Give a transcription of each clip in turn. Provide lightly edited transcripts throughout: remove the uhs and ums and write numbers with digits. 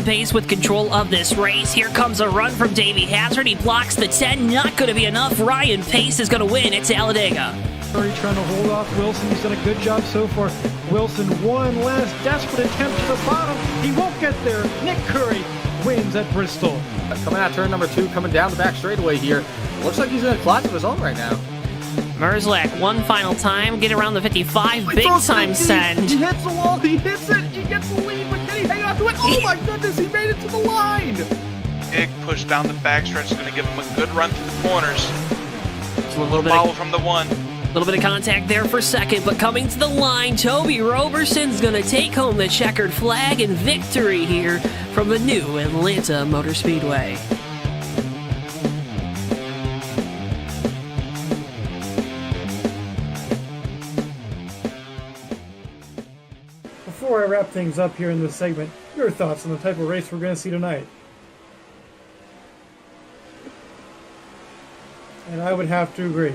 Pace with control of this race. Here comes a run from Davey Hazard. He blocks the 10. Not going to be enough. Ryan Pace is going to win at Talladega. Curry trying to hold off Wilson. He's done a good job so far. Wilson, one last desperate attempt to the bottom. He won't get there. Nick Curry wins at Bristol. Coming out turn number 2, coming down the back straightaway here. Looks like he's in a class of his own right now. Merzlak, one final time, get around the 55, big time send. He hits the wall, he hits it, he gets the lead, but can he hang on to it? Oh my goodness, he made it to the line! Big push down the backstretch is going to give him a good run through the corners. A little bit Follow from the 1. A little bit of contact there for second, but coming to the line, Toby Roberson's going to take home the checkered flag and victory here from the new Atlanta Motor Speedway. Before I wrap things up here in this segment, your thoughts on the type of race we're going to see tonight? And I would have to agree.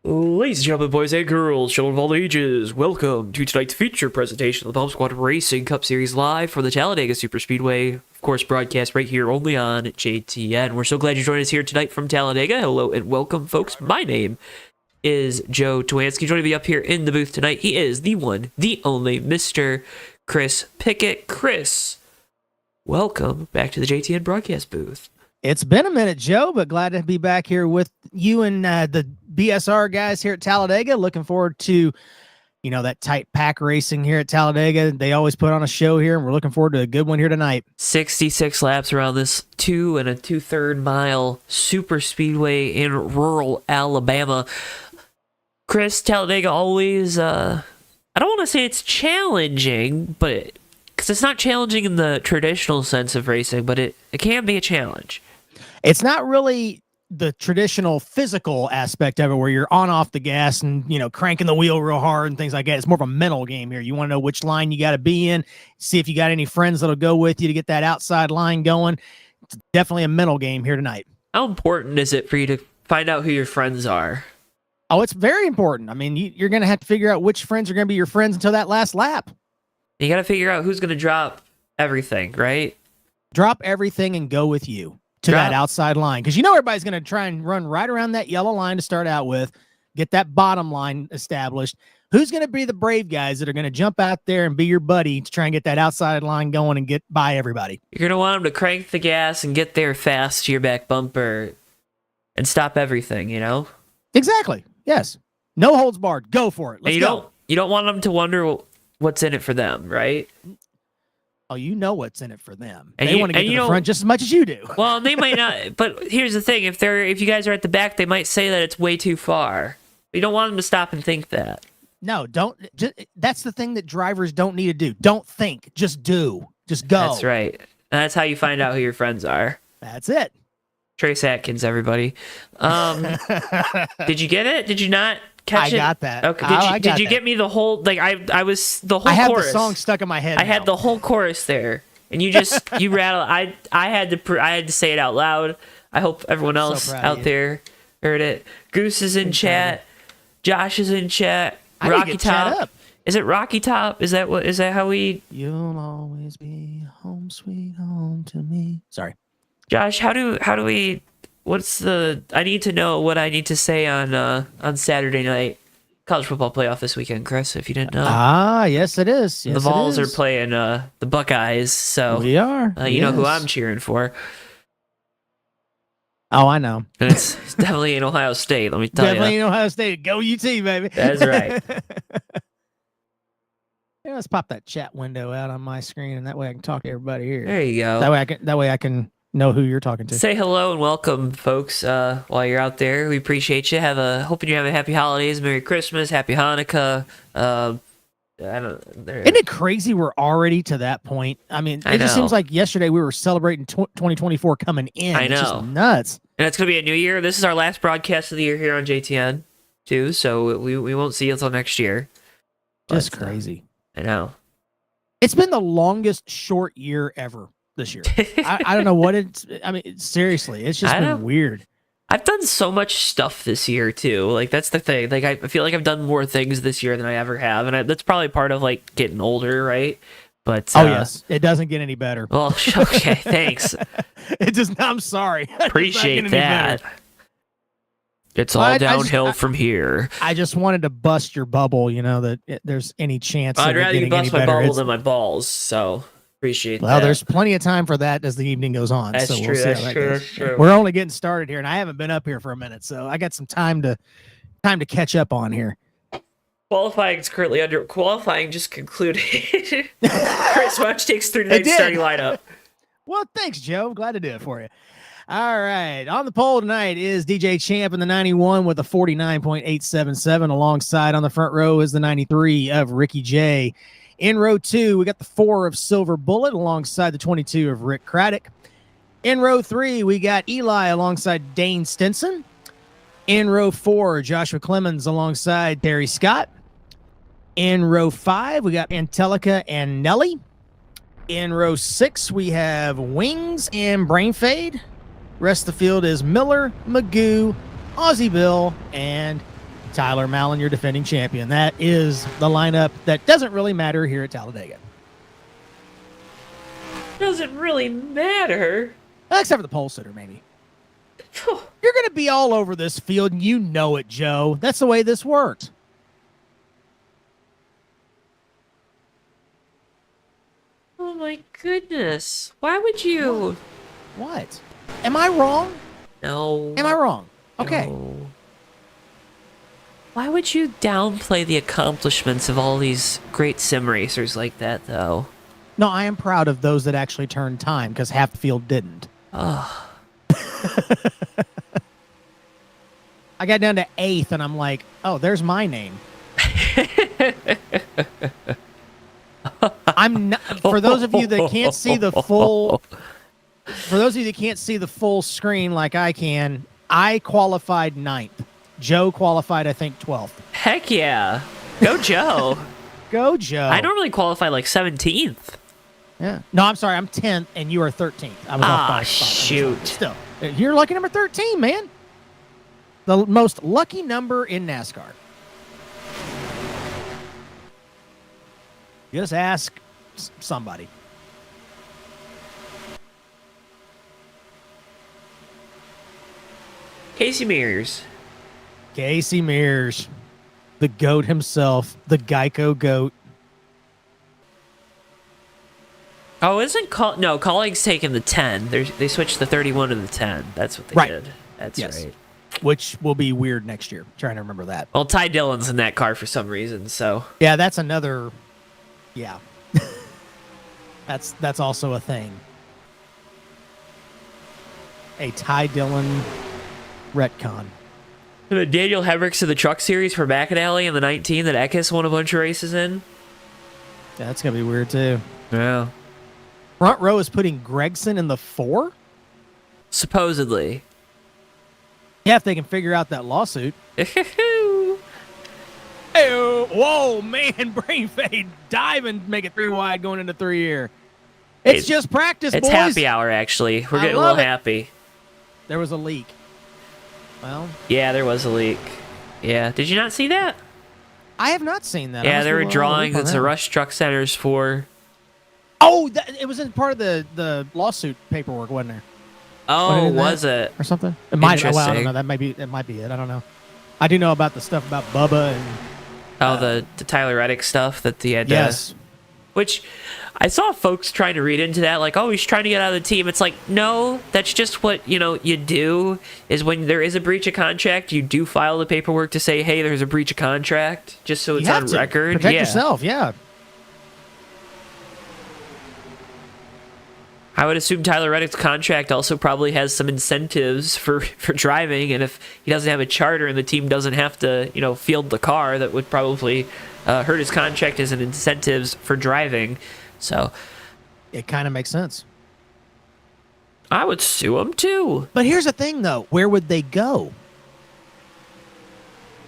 Ladies and gentlemen, boys and girls, children of all ages, welcome to tonight's feature presentation of the Bomb Squad Racing Cup Series live from the Talladega Superspeedway. Of course, broadcast right here only on JTN. We're so glad you joined us here tonight from Talladega. Hello and welcome, folks. My name is JoeTowNetwork. Joining me up here in the booth tonight, he is the one, the only Mr. Chris Pickett. Chris, welcome back to the JTN broadcast booth. It's been a minute, Joe, but glad to be back here with you and the BSR guys here at Talladega. Looking forward to, that tight pack racing here at Talladega. They always put on a show here, and we're looking forward to a good one here tonight. 66 laps around this 2 2/3 mile super speedway in rural Alabama. Chris, Talladega always, I don't want to say it's challenging, but because it's not challenging in the traditional sense of racing, but it can be a challenge. It's not really the traditional physical aspect of it where you're on off the gas and, cranking the wheel real hard and things like that. It's more of a mental game here. You want to know which line you got to be in, see if you got any friends that'll go with you to get that outside line going. It's definitely a mental game here tonight. How important is it for you to find out who your friends are? Oh, it's very important. I mean, you're going to have to figure out which friends are going to be your friends until that last lap. You got to figure out who's going to drop everything, right? Drop everything and go with you to that outside line. Because everybody's going to try and run right around that yellow line to start out with, get that bottom line established. Who's going to be the brave guys that are going to jump out there and be your buddy to try and get that outside line going and get by everybody? You're going to want them to crank the gas and get there fast to your back bumper and stop everything, Exactly. Yes. No holds barred. Go for it. Let's go. You don't want them to wonder what's in it for them, right? Oh, you know what's in it for them. And they want to get to the front just as much as you do. Well, they might not. But here's the thing: if you guys are at the back, they might say that it's way too far. You don't want them to stop and think that. No, don't. That's the thing that drivers don't need to do. Don't think. Just do. Just go. That's right. And that's how you find out who your friends are. That's it. Trace Atkins, everybody. Did you get it? Did you not? I got that. Okay. Did you get me the whole I was the whole I had chorus. The song stuck in my head. I had the whole chorus there. And you rattled. I had to say it out loud. I hope everyone else out there heard it. Goose is in chat. Josh is in chat. Rocky Top. Is it Rocky Top? Is that how we You'll always be home sweet home to me. Sorry. Josh, how do we I need to know what I need to say on Saturday night college football playoff this weekend, Chris, if you didn't know. Yes it is. Yes, the Vols are playing the Buckeyes, so we are. You know who I'm cheering for. Oh, I know. And it's definitely in Ohio State, let me tell you. Definitely in Ohio State. Go UT, baby. That's right. Yeah, let's pop that chat window out on my screen, and that way I can talk to everybody here. There you go. That way I can know who you're talking to. Say hello and welcome, folks, while you're out there. We appreciate you. Hoping you have a happy holidays, Merry Christmas, Happy Hanukkah. Isn't it crazy we're already to that point? I mean, it just seems like yesterday we were celebrating 2024 coming in. I know. It's just nuts. And it's going to be a new year. This is our last broadcast of the year here on JTN, too, so we won't see you until next year. Just crazy. I know. It's been the longest short year ever this year. I don't know what I mean, seriously, it's just been weird. I've done so much stuff this year too. Like that's the thing. Like I feel like I've done more things this year than I ever have, and that's probably part of like getting older, right? But yes, it doesn't get any better. Well, okay, thanks. It just. I'm sorry. Appreciate that. It's all downhill from here. I just wanted to bust your bubble. That there's any chance. I'd of rather you bust my better. bubble than my balls. So appreciate that. Well, there's plenty of time for that as the evening goes on. That's so true. We'll That's true. That's true. We're only getting started here, and I haven't been up here for a minute, so I got some time to catch up on here. Qualifying is currently under. Qualifying just concluded. Chris, why don't you take us through tonight's starting lineup? Well, thanks, Joe. Glad to do it for you. All right. On the pole tonight is DJ Champ in the 91 with a 49.877. Alongside on the front row is the 93 of Ricky J. In row 2, we got the 4 of Silver Bullet alongside the 22 of Rick Craddock. In row 3, we got Eli alongside Dane Stinson. In row 4, Joshua Clemens alongside Terry Scott. In row 5, we got Angelica and Nelly. In row 6, we have Wings and Brain Fade. Rest of the field is Miller, Magoo, Aussie Bill, and Tyler Mallon, your defending champion. That is the lineup that doesn't really matter here at Talladega. Doesn't really matter. Except for the pole sitter, maybe. You're going to be all over this field, and you know it, Joe. That's the way this works. Oh my goodness. Why would you? What? Am I wrong? No. Am I wrong? Okay. No. Why would you downplay the accomplishments of all these great sim racers like that, though? No, I am proud of those that actually turned time because half the field didn't. Oh. I got down to 8th, and I'm like, oh, there's my name. I'm not, for those of you that can't see the full, screen like I can, I qualified 9th. Joe qualified, I think, 12th. Heck yeah. Go Joe. Go Joe. I normally qualify like 17th. Yeah. No, I'm sorry. I'm 10th, and you are 13th. I was off by a spot. Shoot. Still, you're lucky number 13, man. The most lucky number in NASCAR. Just ask somebody. Casey Mears. Casey Mears, the GOAT himself, the Geico GOAT. Oh, isn't Colleague's taking the 10. They switched the 31 to the 10. That's what they did. That's right. Which will be weird next year. Trying to remember that. Well, Ty Dillon's in that car for some reason, so. Yeah, that's another. Yeah. That's also a thing. A Ty Dillon retcon. The Daniel Hemricks of the Truck Series for McAnally in the 19 that Eckes won a bunch of races in. Yeah, that's going to be weird, too. Yeah. Front row is putting Gregson in the 4? Supposedly. Yeah, if they can figure out that lawsuit. Whoa, man, Brain Fade diving, make it 3 wide going into 3 here. It's just practice, it's boys. Happy hour, actually. We're getting a little happy. There was a leak. Well. Yeah, there was a leak. Yeah. Did you not see that? I have not seen that. Yeah, they were drawing. It's a Rush Truck Centers for. Oh, it was in part of the lawsuit paperwork, wasn't there? Oh, was it? Or something? It might. Well, I don't know. That might be it. I don't know. I do know about the stuff about Bubba and. Oh, the Tyler Reddick stuff that the had. Yes. Which I saw folks trying to read into that, like, oh, he's trying to get out of the team. It's like, no, that's just what, you do, is when there is a breach of contract, you do file the paperwork to say, hey, there's a breach of contract, just so it's on record. Protect yourself, yeah. I would assume Tyler Reddick's contract also probably has some incentives for driving, and if he doesn't have a charter and the team doesn't have to, field the car, that would probably hurt his contract as an incentives for driving. So it kind of makes sense. I would sue him too. But here's the thing, though. Where would they go?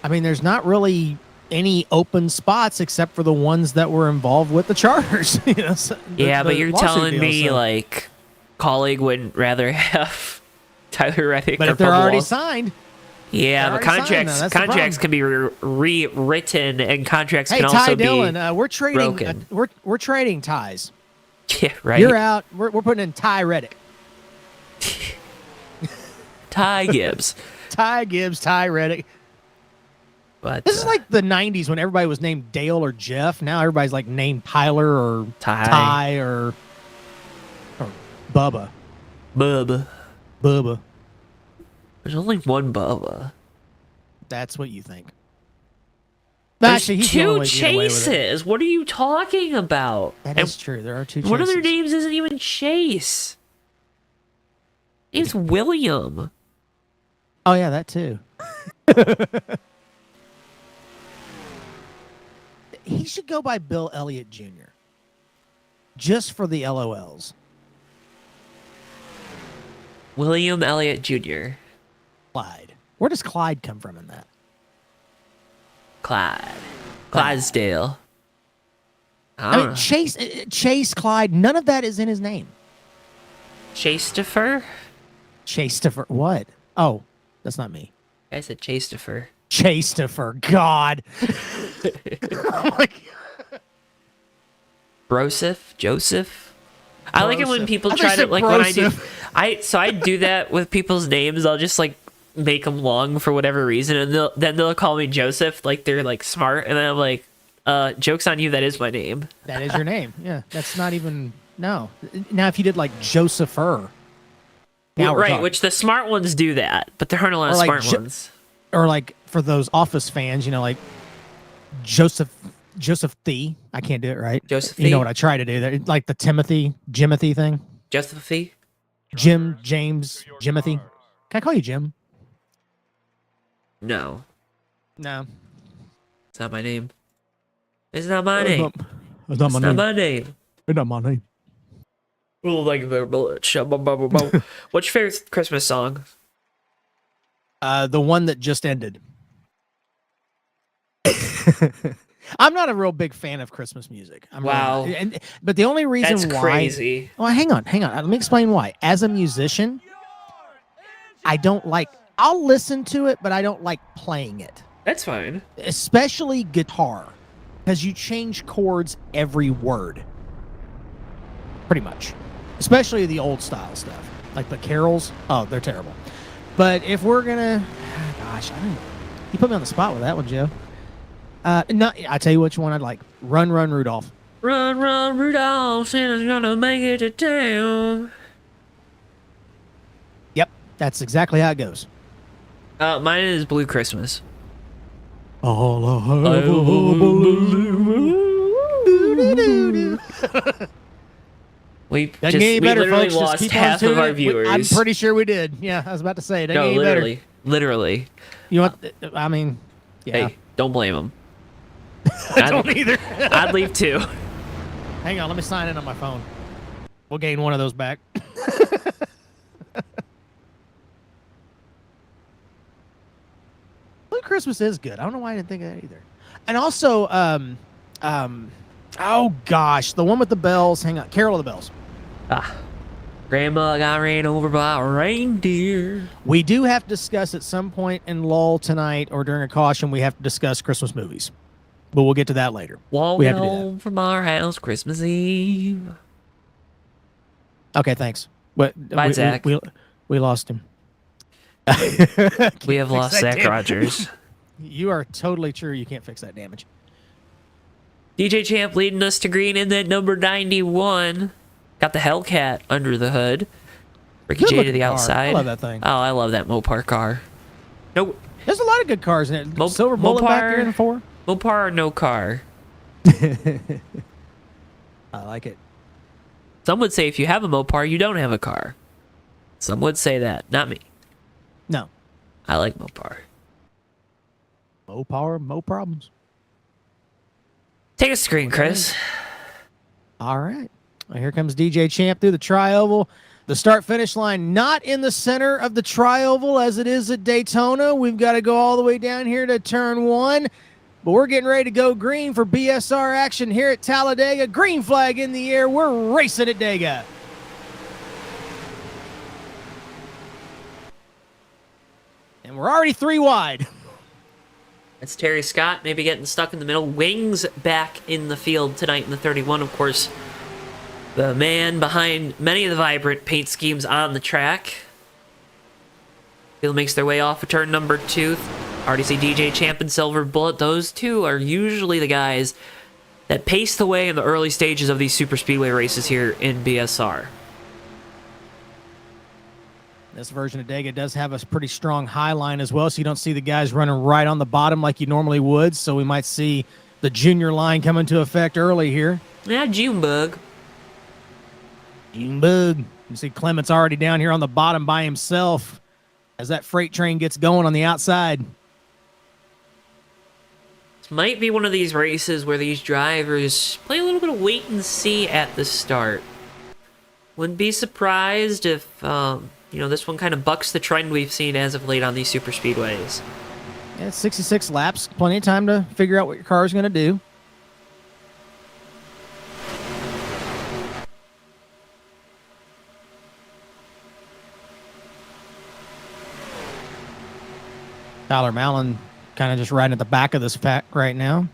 I mean, there's not really any open spots except for the ones that were involved with the charters. But you're telling me, like, Colleague wouldn't rather have Tyler Reddick. But or if they're Bubba already Wallace. signed, Yeah, but already signed, contracts though. That's the contracts can problem. be rewritten, and contracts hey, can Ty also Dillon, we're trading. broken. We're trading ties. be. Yeah, right. You're out. We're putting in Ty Reddick. Ty Gibbs. Ty Gibbs, Ty Reddick. But This is like the '90s when everybody was named Dale or Jeff. Now everybody's like named Tyler or Ty. or Bubba. Bubba. There's only one Bubba. That's what you think. There's Actually, he's the only two way to get away with it. Chases. What are you talking about? That is true. There are two Chases. One of their names isn't even Chase. It's William. Oh, yeah, that too. He should go by Bill Elliott Jr. Just for the LOLs. William Elliott Jr. Clyde. Where does Clyde come from in that? Clyde. Clydesdale. I mean, Chase, Clyde, none of that is in his name. Chastopher? Chastopher. What? Oh, that's not me. I said Chastopher. Chastopher. God. Oh my God. Joseph. I like it when Broseph. people I try thought to you like said when I do. Broseph. I do that with people's names. I'll just like make them long for whatever reason, and they'll call me Joseph, like they're like smart, and then I'm like, joke's on you. That is my name. That is your name. Yeah, that's not even no. Now, if you did like Josepher, now we're Right, talking. which the smart ones do that, but there aren't a lot of Or like smart ones. Or like for those Office fans, you know, like Joseph Thee. I can't do it right. Joseph You Thee? know what I try to do there, like the Jimothy thing. Josephy? James, Jimothy. Can I call you Jim? No, No, it's not my name. It's not my name. It's not It's not my name. It's not my name. What's your favorite Christmas song? The one that just ended. I'm not a real big fan of Christmas music. I'm Wow. really not. But the only reason That's why. crazy. Well, hang on. Let me explain why. As a musician, I don't like. I'll listen to it, but I don't like playing it, That's fine. especially guitar, because you change chords every word, pretty much. Especially the old style stuff, like the carols. Oh, they're terrible. But if we're gonna, gosh, you put me on the spot with that one, Joe. No, I tell you which one I'd like. Run, Run, Rudolph. Run, run, Rudolph, Santa's gonna make it to town. Yep, that's exactly how it goes. Mine is Blue Christmas. All I We Doesn't get any better, literally folks. Just lost keep on half of tuning our in. viewers. I'm pretty sure we did. Yeah, I was about to say it. Doesn't No, get any literally. better. You know what? I mean, yeah. Hey, don't blame them. I don't either. I'd leave too. Hang on, let me sign in on my phone. We'll gain one of those back. Blue Christmas is good. I don't know why I didn't think of that either. And also, oh gosh, the one with the bells. Hang on, Carol of the Bells. Grandma got ran over by a reindeer. We do have to discuss at some point in lull tonight or during a caution. We have to discuss Christmas movies, but we'll get to that later. We Walking have to do that. home from our house Christmas Eve. Okay, thanks. What? Bye, Zach. We lost him. We have lost that Zach damage. Rogers. You are totally true. You can't fix that damage. DJ Champ leading us to green in that number 91. Got the Hellcat under the hood. Ricky Good J to looking the car. outside. I love that thing. Oh, I love that Mopar car. No, There's a lot of good cars in it. Silver Bullet back Mopar- here in 4. Mopar or no car. I like it. Some would say if you have a Mopar, you don't have a car. Some would say that. Not me. No. I like Mopar. Mo power, mo problems. Take a screen, Chris. All right. Well, here comes DJ Champ through the tri-oval. The start-finish line not in the center of the tri-oval as it is at Daytona. We've got to go all the way down here to turn 1. But we're getting ready to go green for BSR action here at Talladega. Green flag in the air. We're racing at Dega. And we're already 3 wide. That's Terry Scott maybe getting stuck in the middle. Wings back in the field tonight in the 31, of course. The man behind many of the vibrant paint schemes on the track. Field makes their way off of turn number 2. Already see DJ Champ and Silver Bullet. Those two are usually the guys that pace the way in the early stages of these super speedway races here in BSR. This version of Dega does have a pretty strong high line as well, so you don't see the guys running right on the bottom like you normally would. So we might see the junior line come into effect early here. Yeah, Junebug. Junebug. You see Clement's already down here on the bottom by himself as that freight train gets going on the outside. This might be one of these races where these drivers play a little bit of wait and see at the start. Wouldn't be surprised if, this one kind of bucks the trend we've seen as of late on these super speedways. Yeah, it's 66 laps. Plenty of time to figure out what your car is going to do. Tyler Mallon kind of just riding at the back of this pack right now.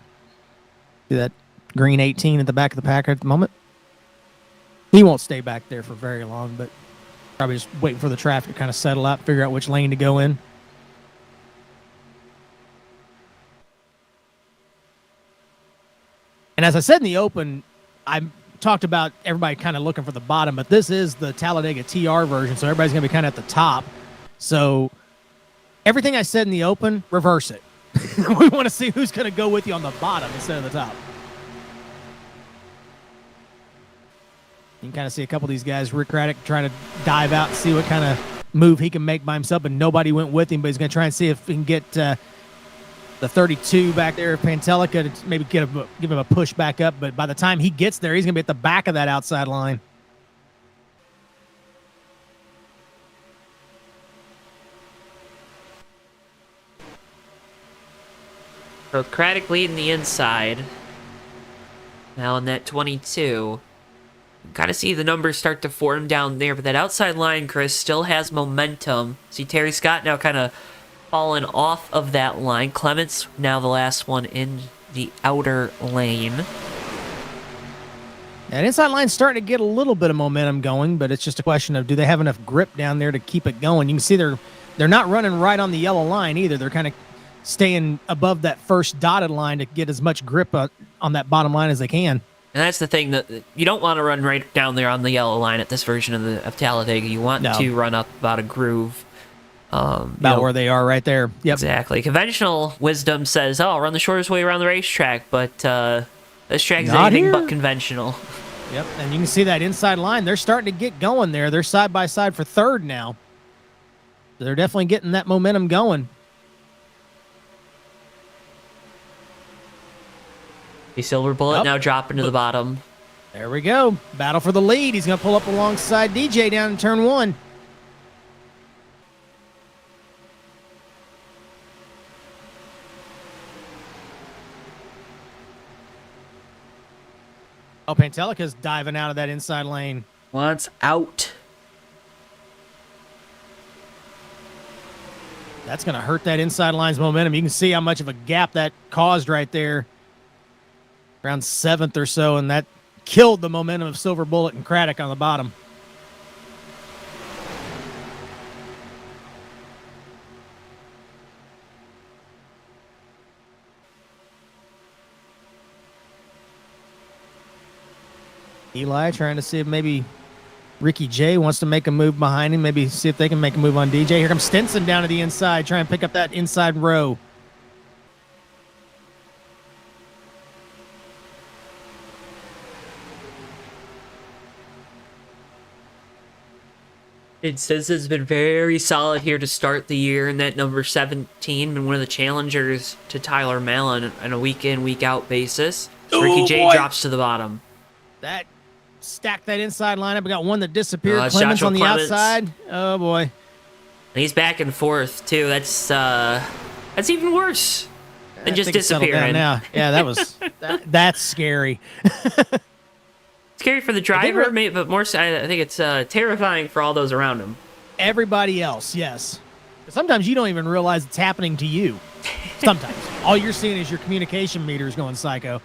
See that green 18 at the back of the pack at the moment? He won't stay back there for very long, but probably just waiting for the traffic to kind of settle out, figure out which lane to go in. And as I said in the open, I talked about everybody kind of looking for the bottom, but this is the Talladega TR version, so everybody's going to be kind of at the top. So everything I said in the open, reverse it. We want to see who's going to go with you on the bottom instead of the top. You can kind of see a couple of these guys, Rick Craddock, trying to dive out and see what kind of move he can make by himself, but nobody went with him. But he's going to try and see if he can get the 32 back there, Pantelica, to maybe give him a push back up. But by the time he gets there, he's going to be at the back of that outside line. So Craddock leading the inside. Now in that 22. Gotta see the numbers start to form down there, but that outside line, Chris, still has momentum. See Terry Scott now kind of falling off of that line. Clements now the last one in the outer lane. That inside line's starting to get a little bit of momentum going, but it's just a question of do they have enough grip down there to keep it going. You can see they're not running right on the yellow line either. They're kind of staying above that first dotted line to get as much grip on that bottom line as they can. And that's the thing, that you don't want to run right down there on the yellow line at this version of Talladega. You want to run up about a groove. Where they are right there. Yep. Exactly. Conventional wisdom says, run the shortest way around the racetrack, but this track is anything but conventional. Yep, and you can see that inside line. They're starting to get going there. They're side by side for third now. They're definitely getting that momentum going. The Silver Bullet now dropping to the bottom. There we go. Battle for the lead. He's going to pull up alongside DJ down in turn 1. Oh, Pantelica's diving out of that inside lane. Wants out. That's going to hurt that inside line's momentum. You can see how much of a gap that caused right there. Around 7th or so, and that killed the momentum of Silver Bullet and Craddock on the bottom. Eli trying to see if maybe Ricky J wants to make a move behind him, maybe see if they can make a move on DJ. Here comes Stinson down to the inside, trying to pick up that inside row. Stinson has been very solid here to start the year in that number 17, been one of the challengers to Tyler Mallon on a week in, week out basis. Ricky J drops to the bottom. That stacked that inside lineup. We got one that disappeared. That's Clemens Joshua on the Clemens. outside. Oh boy. And he's back and forth too. That's even worse than just disappearing. Now. Yeah, that was that's scary. Scary for the driver, maybe, but more so, I think it's terrifying for all those around him. Everybody else, yes. Sometimes you don't even realize it's happening to you. Sometimes. All you're seeing is your communication meters going psycho.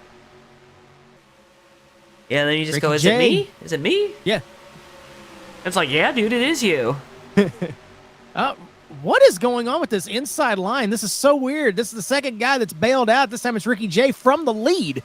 Yeah, then you just Ricky go, is J. it me? Is it me? Yeah. It's like, yeah, dude, it is you. What is going on with this inside line? This is so weird. This is the second guy that's bailed out. This time it's Ricky J from the lead.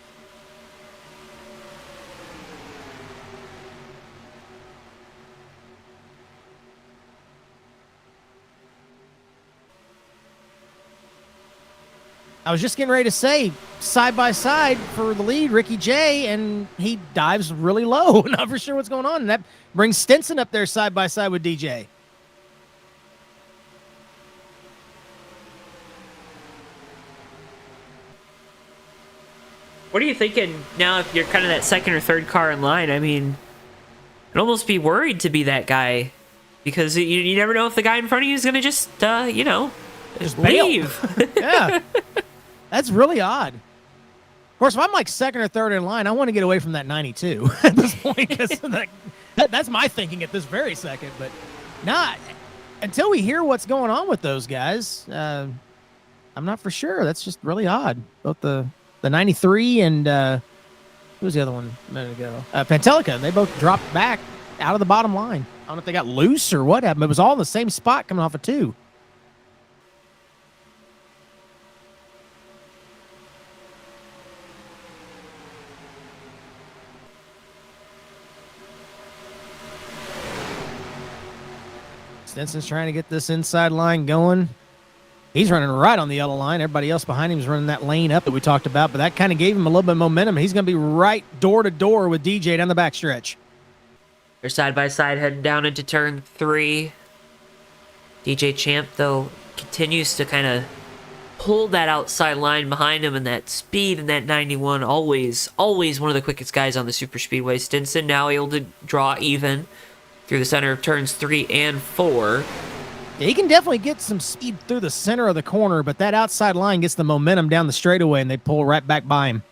I was just getting ready to say side by side for the lead, Ricky J, and he dives really low. Not for sure what's going on. And that brings Stinson up there side by side with DJ. What are you thinking now if you're kind of that second or third car in line? I mean, I'd almost be worried to be that guy because you never know if the guy in front of you is going to just, just leave. Yeah. That's really odd. Of course, if I'm like second or third in line, I want to get away from that 92 at this point because that's my thinking at this very second. But not until we hear what's going on with those guys. I'm not for sure. That's just really odd. Both the 93 and who was the other one a minute ago? Pantelica. They both dropped back out of the bottom line. I don't know if they got loose or what happened. It was all in the same spot coming off of 2. Stinson's trying to get this inside line going. He's running right on the yellow line. Everybody else behind him is running that lane up that we talked about, but that kind of gave him a little bit of momentum. He's going to be right door to door with DJ down the backstretch. They're side by side heading down into turn 3. DJ Champ, though, continues to kind of pull that outside line behind him, and that speed and that 91, always one of the quickest guys on the Superspeedway. Stinson now able to draw even through the center of turns 3 and 4. Yeah, he can definitely get some speed through the center of the corner, but that outside line gets the momentum down the straightaway, and they pull right back by him.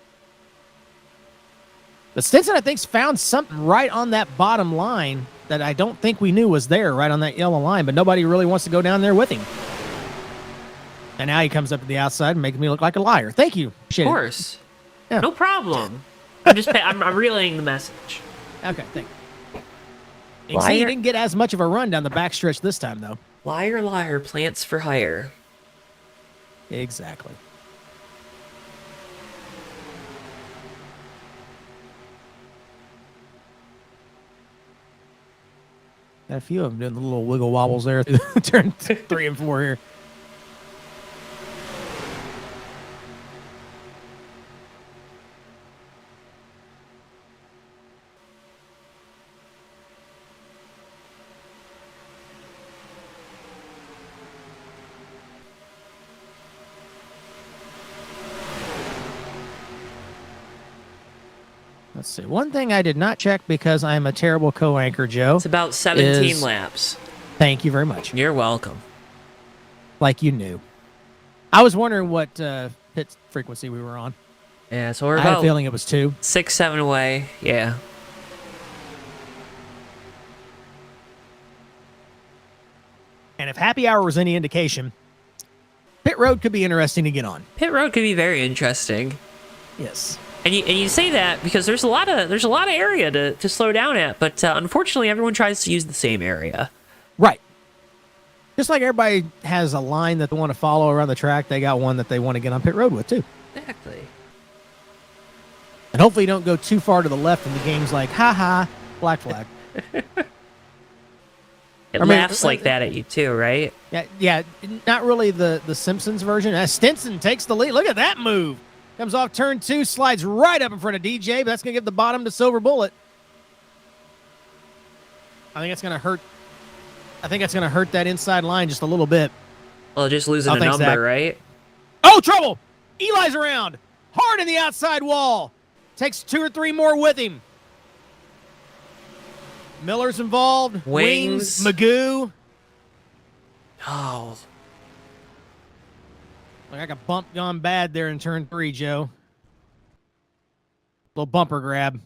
But Stinson, I think, found something right on that bottom line that I don't think we knew was there, right on that yellow line, but nobody really wants to go down there with him. And now he comes up to the outside and makes me look like a liar. Thank you. Appreciate Of course. Yeah. No problem. I'm relaying the message. Okay, thank you. You can see he didn't get as much of a run down the backstretch this time, though. Liar, liar, plants for hire. Exactly. Got a few of them doing the little wiggle wobbles there. Turn 3 and 4 here. Let's see. One thing I did not check because I'm a terrible co-anchor, Joe. It's about 17 laps. Thank you very much. You're welcome. Like you knew. I was wondering what pit frequency we were on. Yeah, so we're I had a about feeling it was 2. 6, 7 away. Yeah. And if happy hour was any indication, pit road could be interesting to get on. Pit road could be very interesting. Yes. And you say that because there's a lot of area to slow down at, but unfortunately everyone tries to use the same area. Right. Just like everybody has a line that they want to follow around the track, they got one that they want to get on pit road with too. Exactly. And hopefully you don't go too far to the left and the game's like, ha, black flag. It laughs like that at you too, right? Yeah, not really the Simpsons version. Stinson takes the lead. Look at that move. Comes off turn 2, slides right up in front of DJ, but that's going to give the bottom to Silver Bullet. I think that's going to hurt. I think that's going to hurt that inside line just a little bit. Well, just losing a number, Zach. right? Oh, trouble! Eli's around. Hard in the outside wall. Takes 2 or 3 more with him. Miller's involved. Wings. Magoo. Oh. Like I got bump gone bad there in turn 3, Joe. Little bumper grab.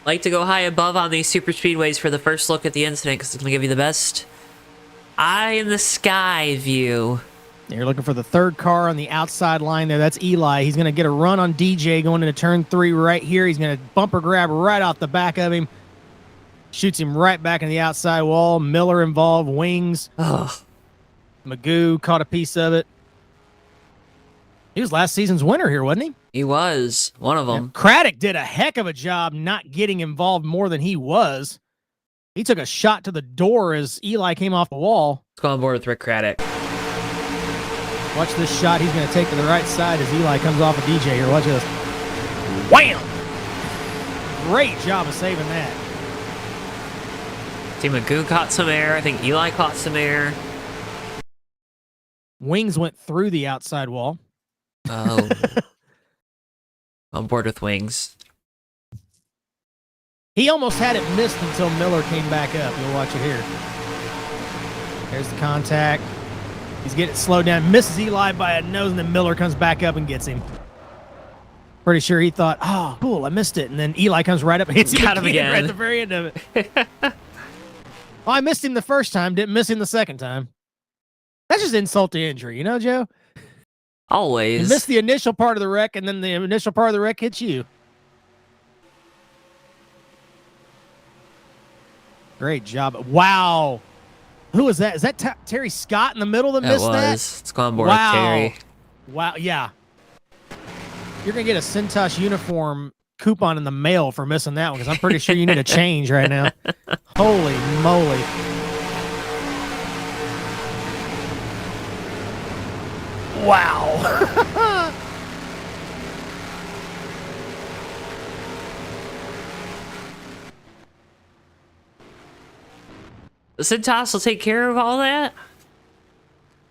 Like to go high above on these super speedways for the first look at the incident because it's going to give you the best eye in the sky view. You're looking for the third car on the outside line there. That's Eli. He's going to get a run on DJ going into turn 3 right here. He's going to bumper grab right off the back of him. Shoots him right back in the outside wall. Miller involved. Wings. Ugh. Magoo caught a piece of it. He was last season's winner here, wasn't he? He was one of them. Craddock did a heck of a job not getting involved more than he was. He took a shot to the door as Eli came off the wall. Let's go on board with Rick Craddock. Watch this shot he's going to take to the right side as Eli comes off of DJ here. Watch this. Wham! Great job of saving that. See, Magoo caught some air. I think Eli caught some air. Wings went through the outside wall. Oh. On board with Wings. He almost had it missed until Miller came back up. You'll watch it here. There's the contact. He's getting it slowed down. Misses Eli by a nose, and then Miller comes back up and gets him. Pretty sure he thought, oh, cool, I missed it. And then Eli comes right up and hits him again right at the very end of it. Well, I missed him the first time, didn't miss him the second time. That's just insult to injury, you know, Joe? Always. You missed the initial part of the wreck, and then the initial part of the wreck hits you. Great job. Wow. Who is that? Is that Terry Scott in the middle that missed that? Let's go on board with Terry. Wow, yeah. You're going to get a Cintosh uniform coupon in the mail for missing that one, because I'm pretty sure you need a change right now. Holy moly. Wow. The Cintosh will take care of all that?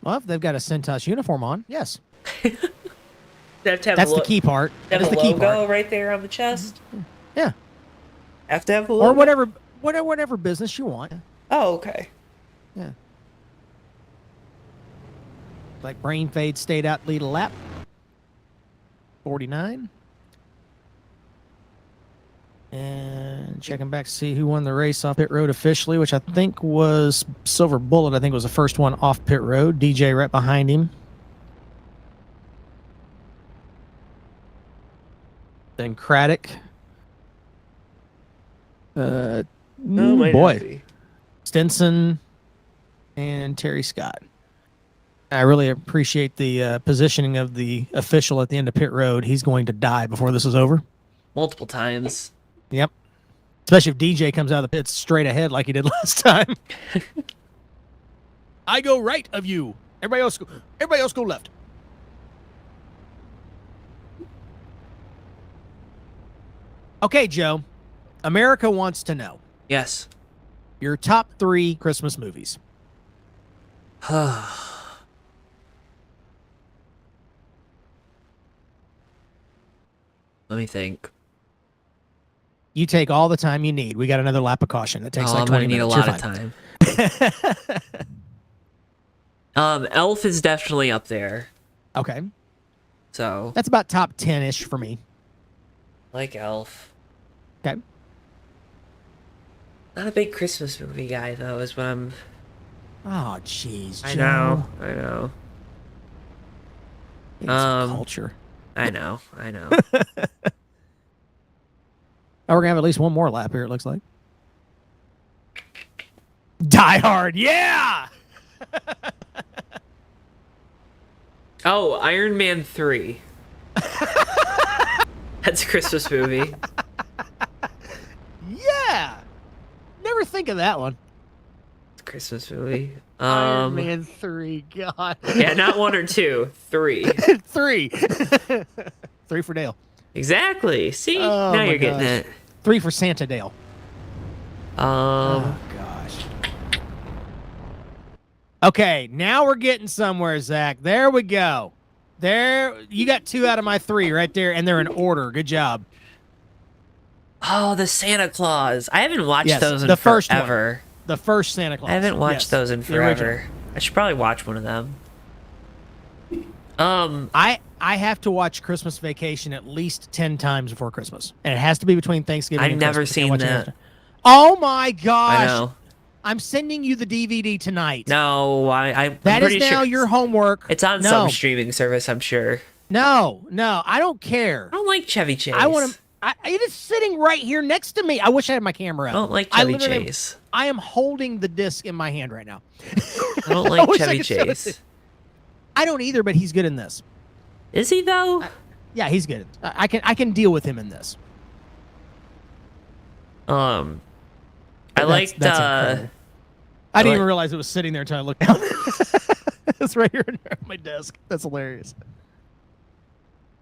Well, if they've got a Cintosh uniform on, yes. They have to have That's the key part. Have That is a the key logo part. right there on the chest? Yeah. Have to have a logo? Or whatever business you want. Oh, okay. Yeah. Like brain fade stayed out lead a lap. 49. And checking back to see who won the race off pit road officially, which I think was Silver Bullet. I think was the first one off pit road. DJ right behind him. Then Craddock. Boy. Stinson and Terry Scott. I really appreciate the positioning of the official at the end of pit road. He's going to die before this is over. Multiple times. Yep. Especially if DJ comes out of the pits straight ahead like he did last time. I go right of you. Everybody else go left. Okay, Joe. America wants to know Yes. your top 3 Christmas movies. Let me think. You take all the time you need. We got another lap of caution. That takes like 20 minutes. I'm gonna need a lot of time. Elf is definitely up there. Okay. So That's about top 10-ish for me. like Elf. Okay. Not a big Christmas movie guy though, is what I'm. Oh, jeez, Joe. I know. It's culture. I know. Oh, we're going to have at least one more lap here, it looks like. Die Hard, yeah! Oh, Iron Man 3. That's a Christmas movie. Yeah! Never think of that one. It's a Christmas movie. Iron Man 3, God. Yeah, not 1 or 2. 3. 3. 3 for Dale. Exactly. See? Oh, now my you're getting gosh. it. 3 for Santa Dale. Um, Oh, gosh. Okay, now we're getting somewhere, Zach. There we go. There, you got 2 out of my 3 right there, and they're in order. Good job. Oh, the Santa Claus. I haven't watched Yes, those in the first one. forever. The first Santa Claus. I haven't watched Yes, those in the original. forever. I should probably watch one of them. I have to watch Christmas Vacation at least 10 times before Christmas, and it has to be between Thanksgiving I've and never Christmas. I can't seen watch it that. after. Oh my gosh! I know. I'm sending you the DVD tonight. No, I'm That is pretty now sure your homework. it's on no, some streaming service, I'm sure. no, I don't care. I don't like Chevy Chase. I want to. It is sitting right here next to me. I wish I had my camera I up. don't like I Chevy literally- Chase. I am holding the disc in my hand right now. I don't like wish I Chevy could show it to- Chase. I don't either, but he's good in this. Is he though? Yeah, he's good. I can deal with him in this. I That's- liked that's incredible. I didn't even realize it was sitting there until I looked down. It's right here on my desk. That's hilarious.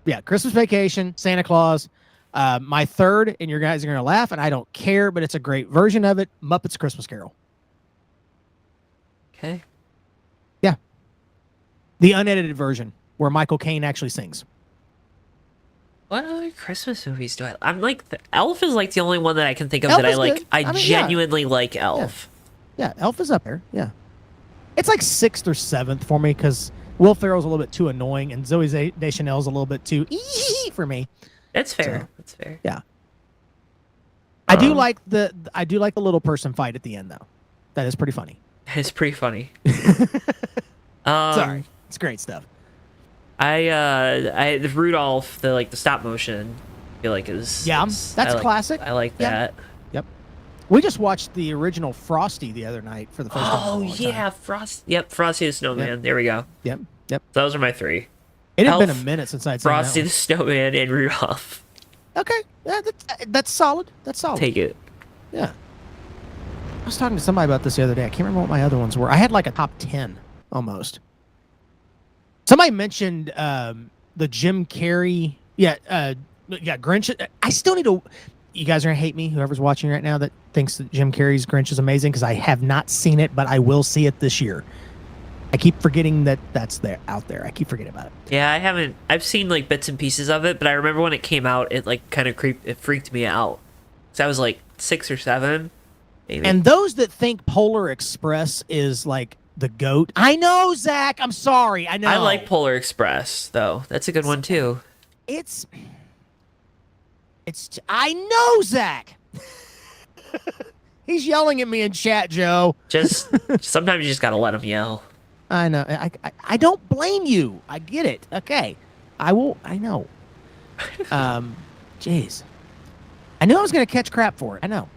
Yeah, Christmas Vacation, Santa Claus. My third, and your guys are going to laugh, and I don't care, but it's a great version of it, Muppets Christmas Carol. Okay. Yeah. The unedited version, where Michael Caine actually sings. What other Christmas movies do I? I'm like, Elf is like the only one that I can think of Elf that I is like. good. I I mean, genuinely like Elf. Yeah, Elf is up there. Yeah. It's like 6th or 7th for me, because Will Ferrell's a little bit too annoying, and Zoe Deschanel's a little bit too for me. That's fair. So- That's fair. Yeah. I do like the little person fight at the end though. That is pretty funny. It's pretty funny. Sorry. It's great stuff. The Rudolph, the stop motion, I feel like is That's I like- classic. I like Yeah. that. Yep. We just watched the original Frosty the other night for the first time. in a Oh long time. yeah, Frosty the Snowman. There we go. Yep. Those are my three. It had been a Elf, minute since I'd seen Frosty that the Snowman and Rudolph. one. Okay. Yeah, that's solid. That's solid. Take it. Yeah. I was talking to somebody about this the other day. I can't remember what my other ones were. I had like a top 10 almost. Somebody mentioned the Jim Carrey. Yeah, Grinch. I still need to. You guys are gonna hate me. Whoever's watching right now that thinks that Jim Carrey's Grinch is amazing, because I have not seen it, but I will see it this year. I keep forgetting that that's out there. I keep forgetting about it. Yeah, I haven't. I've seen like bits and pieces of it, but I remember when it came out, it like kind of it freaked me out. So I was like 6 or 7, maybe. And those that think Polar Express is like the GOAT, I know, Zach. I'm sorry. I know. I like Polar Express though. That's a good one too. It's. I know, Zach. He's yelling at me in chat, Joe. Just sometimes you just gotta let them yell. I know. I don't blame you. I get it. Okay. I will. I know. Jeez. I knew I was gonna catch crap for it. I know.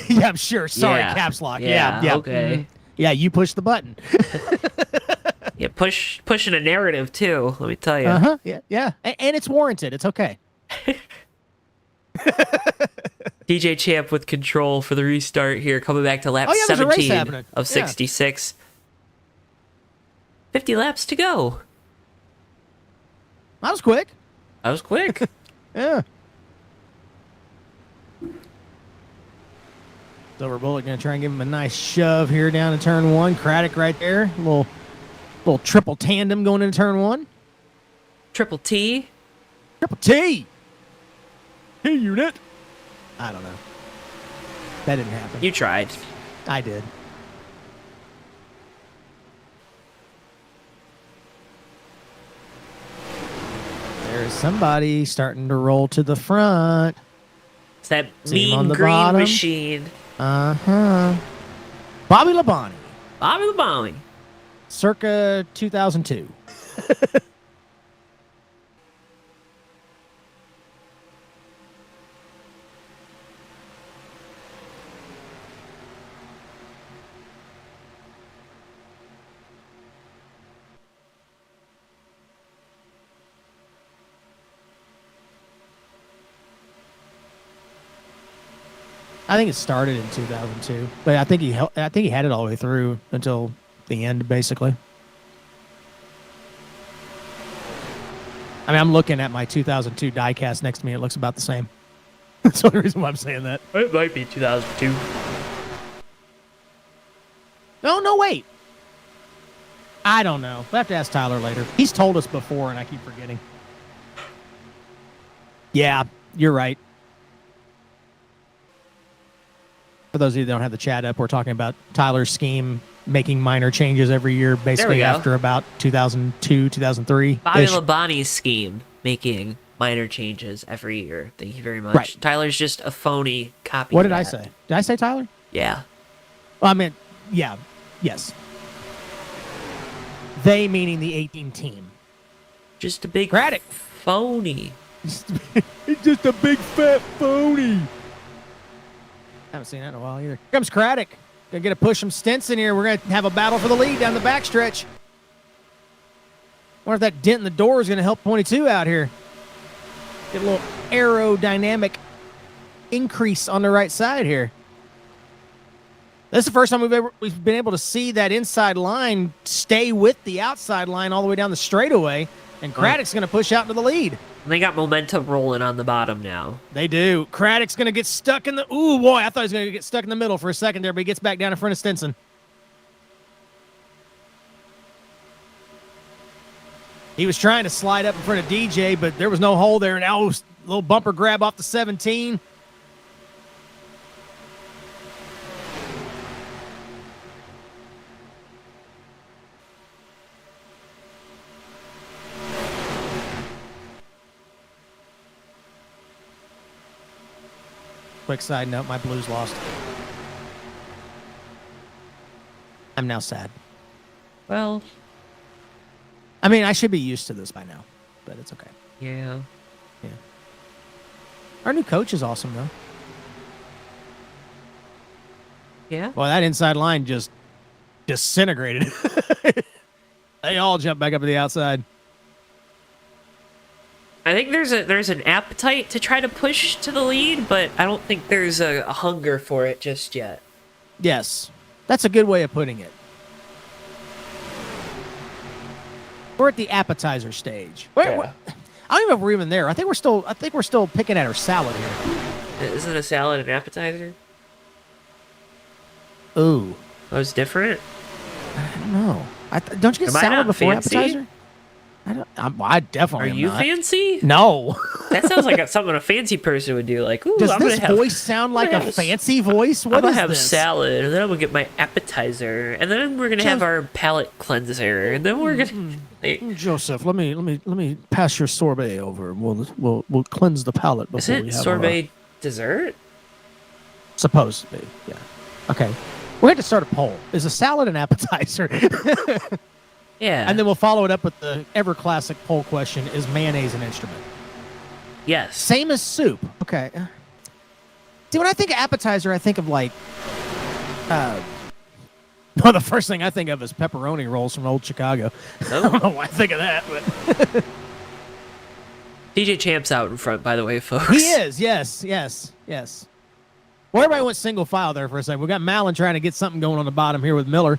Yeah, I'm sure. Sorry, Yeah. caps lock. Yeah, Yeah. okay. Mhm. Yeah, you push the button. Yeah, pushing a narrative too. Let me tell you. Uh-huh. Yeah. And it's warranted. It's okay. DJ Champ with control for the restart here, coming back to lap Oh, yeah, there's a race 17 happening. of Yeah. 66. 50 laps to go. That was quick. That was quick. Yeah. Silver Bullet gonna try and give him a nice shove here down to turn 1. Craddock right there. Little triple tandem going into turn 1. Triple T. Triple T. T unit. I don't know. That didn't happen. You tried. I did. There's somebody starting to roll to the front. It's that See him on mean the green bottom? machine. Uh-huh. Bobby Labonte, Bobby Labonte. circa 2002. I think it started in 2002, but I think he had it all the way through until the end, basically. I mean, I'm looking at my 2002 diecast next to me. It looks about the same. That's the only reason why I'm saying that. It might be 2002. No, wait. I don't know. We'll have to ask Tyler later. He's told us before, and I keep forgetting. Yeah, you're right. For those of you that don't have the chat up, we're talking about Tyler's scheme making minor changes every year, basically go. after about 2002, 2003. Bobby Labonte's scheme, making minor changes every year. Thank you very much. Right. Tyler's just a phony copy. What did I say? Did I say Tyler? Yeah. Well, I meant, yeah, yes. They meaning the 18 team. Just a big Craddock. phony. It's just a big fat phony. Haven't seen that in a while either. Here comes Craddock. Gonna get a push from Stinson here. We're gonna have a battle for the lead down the backstretch. Wonder if that dent in the door is gonna help 22 out here. Get a little aerodynamic increase on the right side here. This is the first time we've been able to see that inside line stay with the outside line all the way down the straightaway, and Craddock's going to push out into the lead. They got momentum rolling on the bottom now. They do. Craddock's going to get stuck in the... Ooh, boy, I thought he was going to get stuck in the middle for a second there, but he gets back down in front of Stinson. He was trying to slide up in front of DJ, but there was no hole there, and now a little bumper grab off the 17. Quick side note, my Blues lost. I'm now sad. Well, I mean, I should be used to this by now, but it's okay. yeah. Yeah. Our new coach is awesome, though. Yeah. Well, that inside line just disintegrated. They all jump back up to the outside. I think there's an appetite to try to push to the lead, but I don't think there's a hunger for it just yet. Yes. That's a good way of putting it. We're at the appetizer stage. I don't even know if we're even there. I think we're still picking at our salad here. Isn't a salad an appetizer? Ooh. Oh, it's different? I don't know. Don't you get Am I salad not before fancy? appetizer? I definitely Are am you not. fancy? No. That sounds like something a fancy person would do. Like, ooh, Does I'm this gonna have, voice sound like I'm a gonna have fancy voice? I'm What gonna is have this? salad, and then I'm gonna get my appetizer, and then we're gonna have our palate cleanser, and then we're gonna. Joseph, let me pass your sorbet over. We'll cleanse the palate before Is we it have sorbet dessert? Supposed to be, yeah. Okay. We're going to start a poll. Is a salad an appetizer? Yeah. And then we'll follow it up with the ever classic poll question: is mayonnaise an instrument? Yes. Same as soup. Okay. See, when I think of appetizer, I think of like, well, the first thing I think of is pepperoni rolls from old Chicago. I don't know why I think of that, but DJ Champ's out in front, by the way, folks. he is. Yes. Well, everybody went single file there for a second. We got Malin trying to get something going on the bottom here with Miller.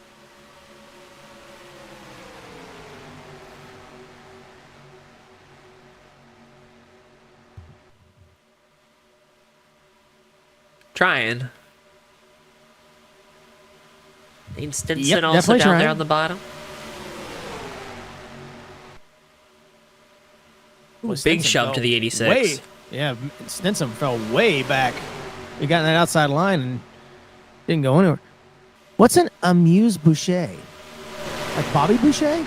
Trying. Dane Stinson Yep, also definitely down there trying. on the bottom. Ooh, big Stinson shove fell to the 86. Yeah, Stinson fell way back. He got in that outside line and didn't go anywhere. What's an amuse-bouche? Like Bobby Boucher?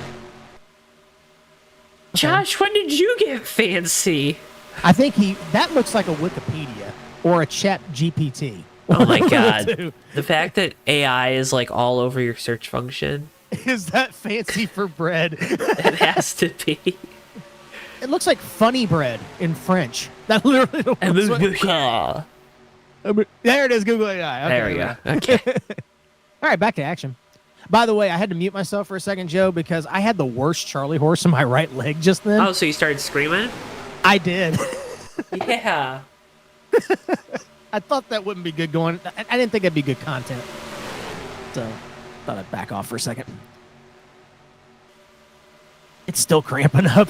Josh, when did you get fancy? I think that looks like a Wikipedia or a Chat GPT. Oh my One of the god. two. The fact that AI is like all over your search function, Is that fancy for bread? it has to be. It looks like funny bread in French. That literally looks like, there it is, Google AI. Okay, There we go. Okay. All right, back to action. By the way, I had to mute myself for a second, Joe, because I had the worst Charlie horse in my right leg just then. Oh, so you started screaming? I did. Yeah. I thought that wouldn't be good going. I didn't think that'd be good content. So, thought I'd back off for a second. It's still cramping up.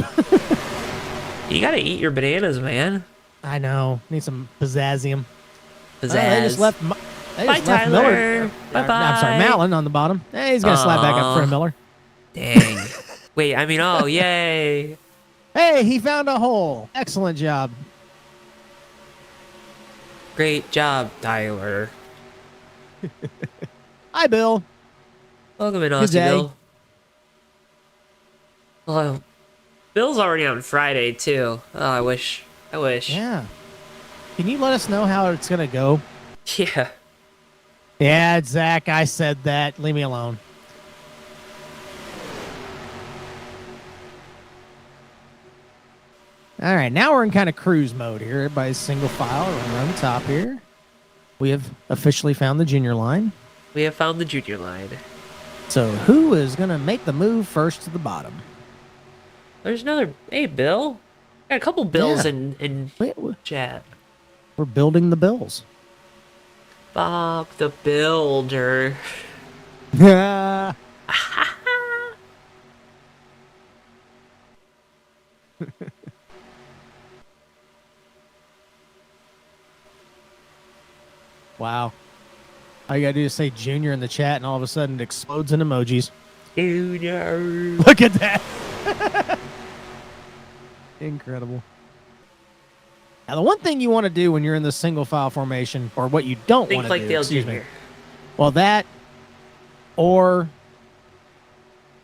You gotta eat your bananas, man. I know. Need some pizzazzium. Pizzazz. They just left. They Bye, just left Tyler. Miller. Bye-bye. I'm sorry, Malin on the bottom. Hey, he's gonna slide back up in front of Miller. Dang. Wait, I mean, oh, yay. Hey, he found a hole. Excellent job. Great job, Tyler. Hi, Bill. Welcome in, Good Aussie day. Bill. Oh, Bill's already on Friday too. Oh, I wish. Yeah. Can you let us know how it's gonna go? Yeah. Yeah, Zach, I said that. Leave me alone. All right, now we're in kind of cruise mode here. Everybody's single file around the top here. We have officially found the junior line. We have found the junior line. So who is going to make the move first to the bottom? There's another. Hey, Bill. Got a couple Bills Yeah. in chat. We're building the Bills. Bob the Builder. Yeah. Wow. All you gotta do is say junior in the chat and all of a sudden it explodes in emojis. Junior. Look at that. Incredible. Now, the one thing you want to do when you're in the single file formation, or what you don't Think want to like do, Dale excuse me. Jr. Well, that, or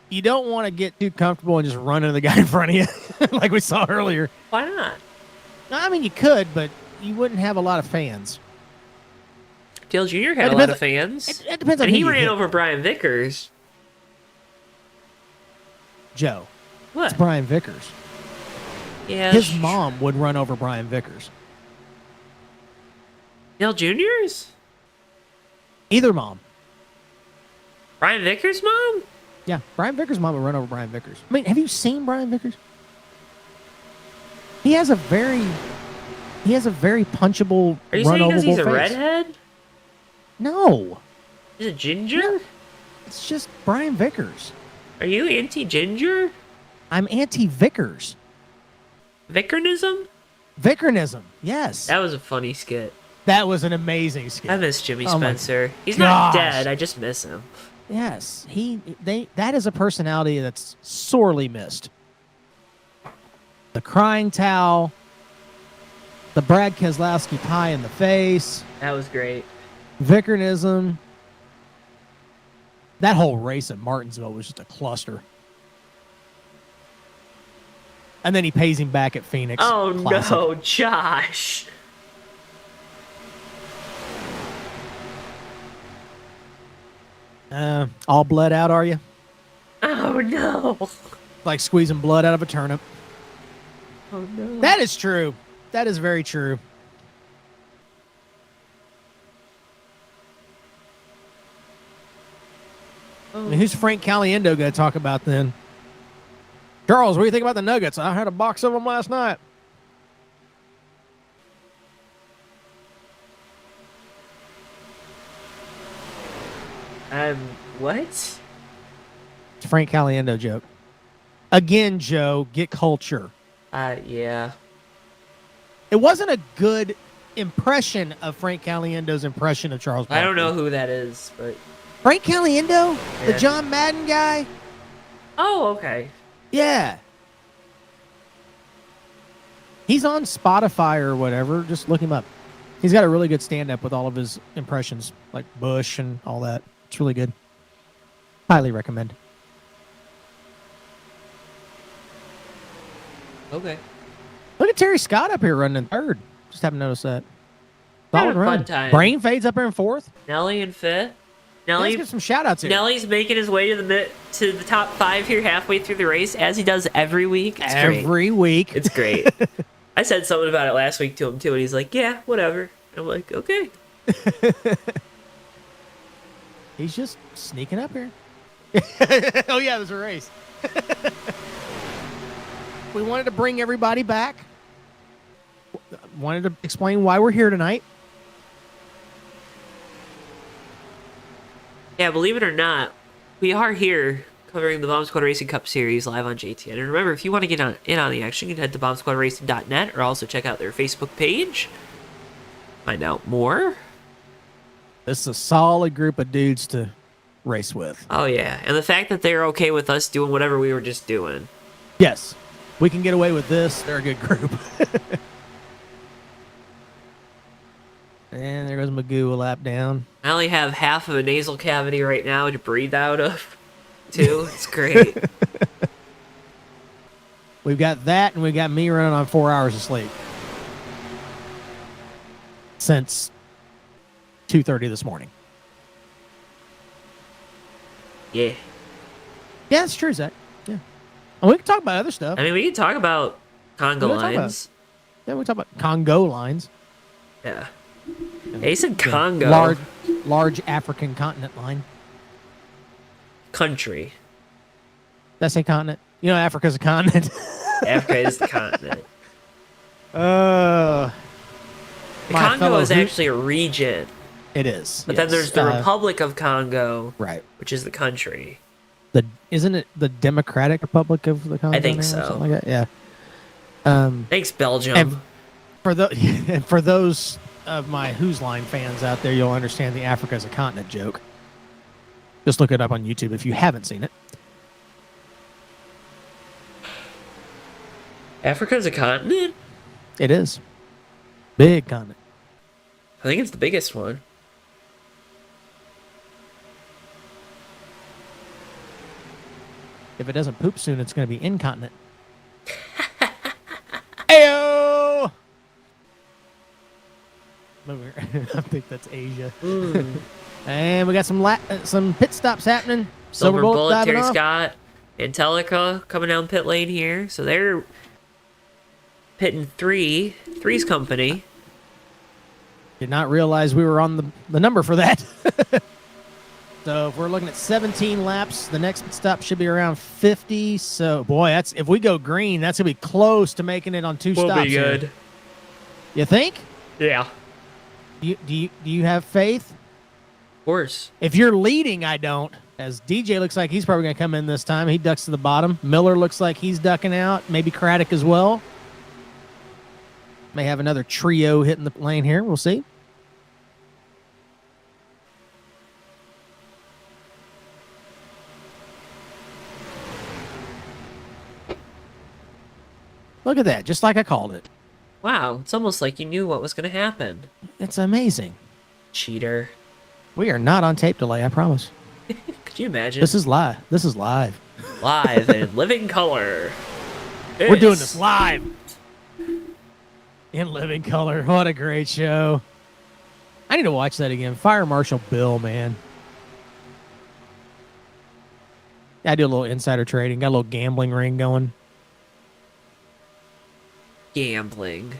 you don't want to get too comfortable and just run into the guy in front of you, like we saw earlier. Why not? No, I mean, you could, but you wouldn't have a lot of fans. Dale Jr. It had a lot depends- of fans. It depends on And who he you ran hit. over Brian Vickers. Joe. What? It's Brian Vickers. Yeah. His mom would run over Brian Vickers. Dale Jr.'s? Either mom. Brian Vickers' mom? Yeah, Brian Vickers' mom would run over Brian Vickers. I mean, have you seen Brian Vickers? He has a very punchable, Are you saying because he's a face. redhead? No, He's a ginger? it's just Brian Vickers. Are you anti-ginger? I'm anti-Vickers. Vickernism? Vickernism, yes. That was a funny skit. That was an amazing skit. I miss Jimmy Oh my Spencer. He's not gosh. dead. I just miss him. Yes, that is a personality that's sorely missed. The crying towel, the Brad Keselowski pie in the face, That was great. Vickernism. That whole race at Martinsville was just a cluster. And then he pays him back at Phoenix. Oh Classic. no, Josh. All bled out, are you? Oh no. Like squeezing blood out of a turnip. Oh no. That is true. That is very true. I mean, who's Frank Caliendo going to talk about then? Charles, what do you think about the Nuggets? I had a box of them last night. What? It's a Frank Caliendo joke. Again, Joe, get culture. Yeah. It wasn't a good impression of Frank Caliendo's impression of Charles I don't Barkley. know who that is, but Frank Caliendo? The Yeah. John Madden guy? oh, okay. Yeah. He's on Spotify or whatever. Just look him up. He's got a really good stand-up with all of his impressions, like Bush and all that. It's really good. Highly recommend. Okay. Look at Terry Scott up here running in third. Just haven't noticed that. Having Solid a fun run. time. Brain fades up here in fourth. Nelly and fifth. Let's Nelly get some shout-outs here. Nelly's making his way to the top 5 here halfway through the race, as he does every week. It's great. Every week. It's great. I said something about it last week to him too, and he's like, "Yeah, whatever." I'm like, "Okay." He's just sneaking up here. Oh, yeah, there's a race. We wanted to bring everybody back. Wanted to explain why we're here tonight. Yeah, believe it or not, we are here covering the Bomb Squad Racing Cup Series live on JTN. And remember, if you want to get in on the action, you can head to bombsquadracing.net or also check out their Facebook page. Find out more. This is a solid group of dudes to race with. Oh, yeah. And the fact that they're okay with us doing whatever we were just doing. Yes, we can get away with this. They're a good group. And there goes Magoo a lap down. I only have half of a nasal cavity right now to breathe out of, too. It's great. We've got that, and we've got me running on 4 hours of sleep since 2:30 this morning. Yeah. Yeah, that's true, Zach. Yeah. And we can talk about other stuff. I mean, we can talk about conga What are we talking lines. Yeah, we can talk about Congo lines. Yeah. Hey, you said Congo. Large African continent line. Country. Did I say continent? You know, Africa's a continent. Africa is the continent. My Congo fellow is who- actually a region. It is. But then yes. there's the Republic of Congo, Right. which is the country. Isn't it the Democratic Republic of the Congo? I think now or so. something like that? Yeah. Thanks, Belgium. And for those of my Who's Line fans out there, you'll understand the Africa is a continent joke. Just look it up on YouTube if you haven't seen it. Africa is a continent? It is. Big continent. I think it's the biggest one. If it doesn't poop soon, it's going to be incontinent. Ayo! I think that's Asia. And we got some pit stops happening. Silver Bullet, diving Terry off. Scott, Angelica coming down pit lane here. So they're pitting Three's company. Did not realize we were on the number for that. So if we're looking at 17 laps, the next stop should be around 50. So boy, if we go green, that's gonna be close to making it on two Will stops. be good. Here. You think? Yeah. Do you have faith? Of course. If you're leading, I don't. As DJ looks like he's probably gonna come in this time. He ducks to the bottom. Miller looks like he's ducking out. Maybe Craddock as well. May have another trio hitting the lane here. We'll see. Look at that, just like I called it. Wow, it's almost like you knew what was going to happen. It's amazing. Cheater. We are not on tape delay, I promise. Could you imagine? This is live. This is live. Live in living color. We're doing this live. In living color. What a great show. I need to watch that again. Fire Marshal Bill, man. I do a little insider trading. Got a little gambling ring going. Gambling.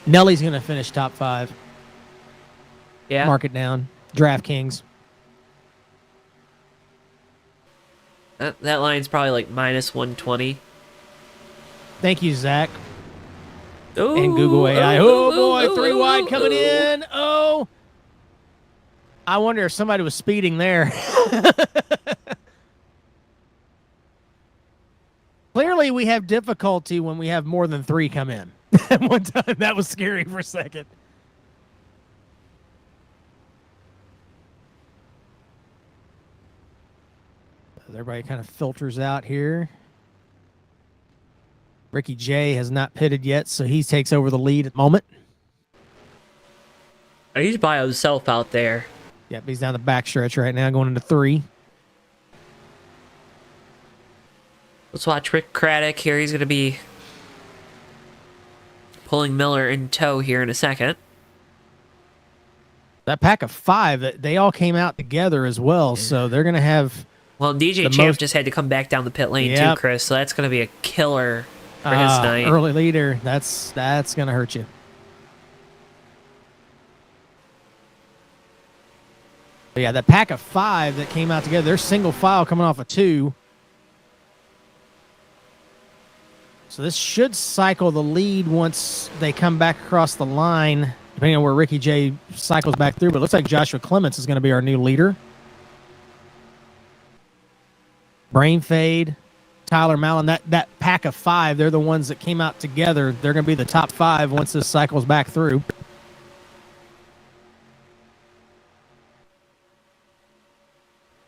Nelly's going to finish top 5. Yeah. Mark it down. DraftKings. That line's probably like minus 120. Thank you, Zach. Ooh, And Google AI. Oh, boy. ooh, 3 wide ooh, coming ooh. in. Oh. I wonder if somebody was speeding there. Clearly, we have difficulty when we have more than 3 come in. At one time, that was scary for a second. Everybody kind of filters out here. Ricky J has not pitted yet, so he takes over the lead at the moment. He's by himself out there. Yep, he's down the backstretch right now, going into 3. Let's watch Rick Craddock here. He's going to be pulling Miller in tow here in a second. That pack of 5, they all came out together as well, so they're going to have... Well, DJ The Champ most- just had to come back down the pit lane Yep. too, Chris. So that's going to be a killer for his night. Early leader, that's going to hurt you. But yeah, that pack of 5 that came out together, they're single file coming off of 2. So this should cycle the lead once they come back across the line, depending on where Ricky J cycles back through. But it looks like Joshua Clements is going to be our new leader. Brain Fade, Tyler Mallon, that pack of 5, they're the ones that came out together. They're going to be the top 5 once this cycles back through.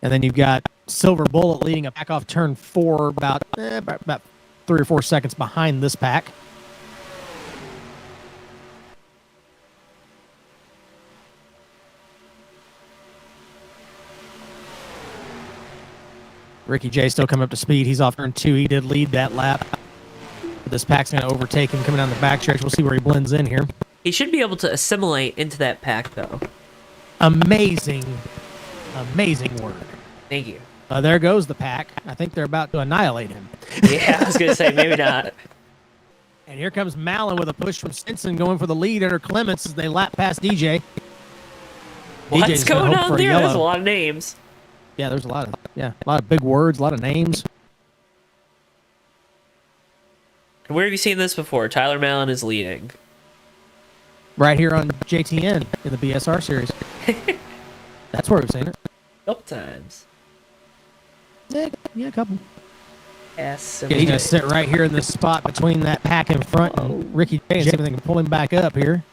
And then you've got Silver Bullet leading a pack off turn 4 about 3 or 4 seconds behind this pack. Ricky J still coming up to speed. He's off turn 2. He did lead that lap. This pack's going to overtake him coming down the backstretch. We'll see where he blends in here. He should be able to assimilate into that pack, though. Amazing work. Thank you. There goes the pack. I think they're about to annihilate him. Yeah, I was going to say, maybe not. And here comes Mallon with a push from Stinson going for the lead under Clements as they lap past DJ. What's DJ's gonna going hope on for a there? yellow. There's a lot of names. Yeah, there's a lot of big words, a lot of names. And where have you seen this before? Tyler Mallon is leading. Right here on JTN in the BSR series. That's where we've seen it. Couple times. Yeah, a couple. Yes. Yeah, he's going to sit right here in this spot between that pack in front and Ricky J and see if they can pull him back up here.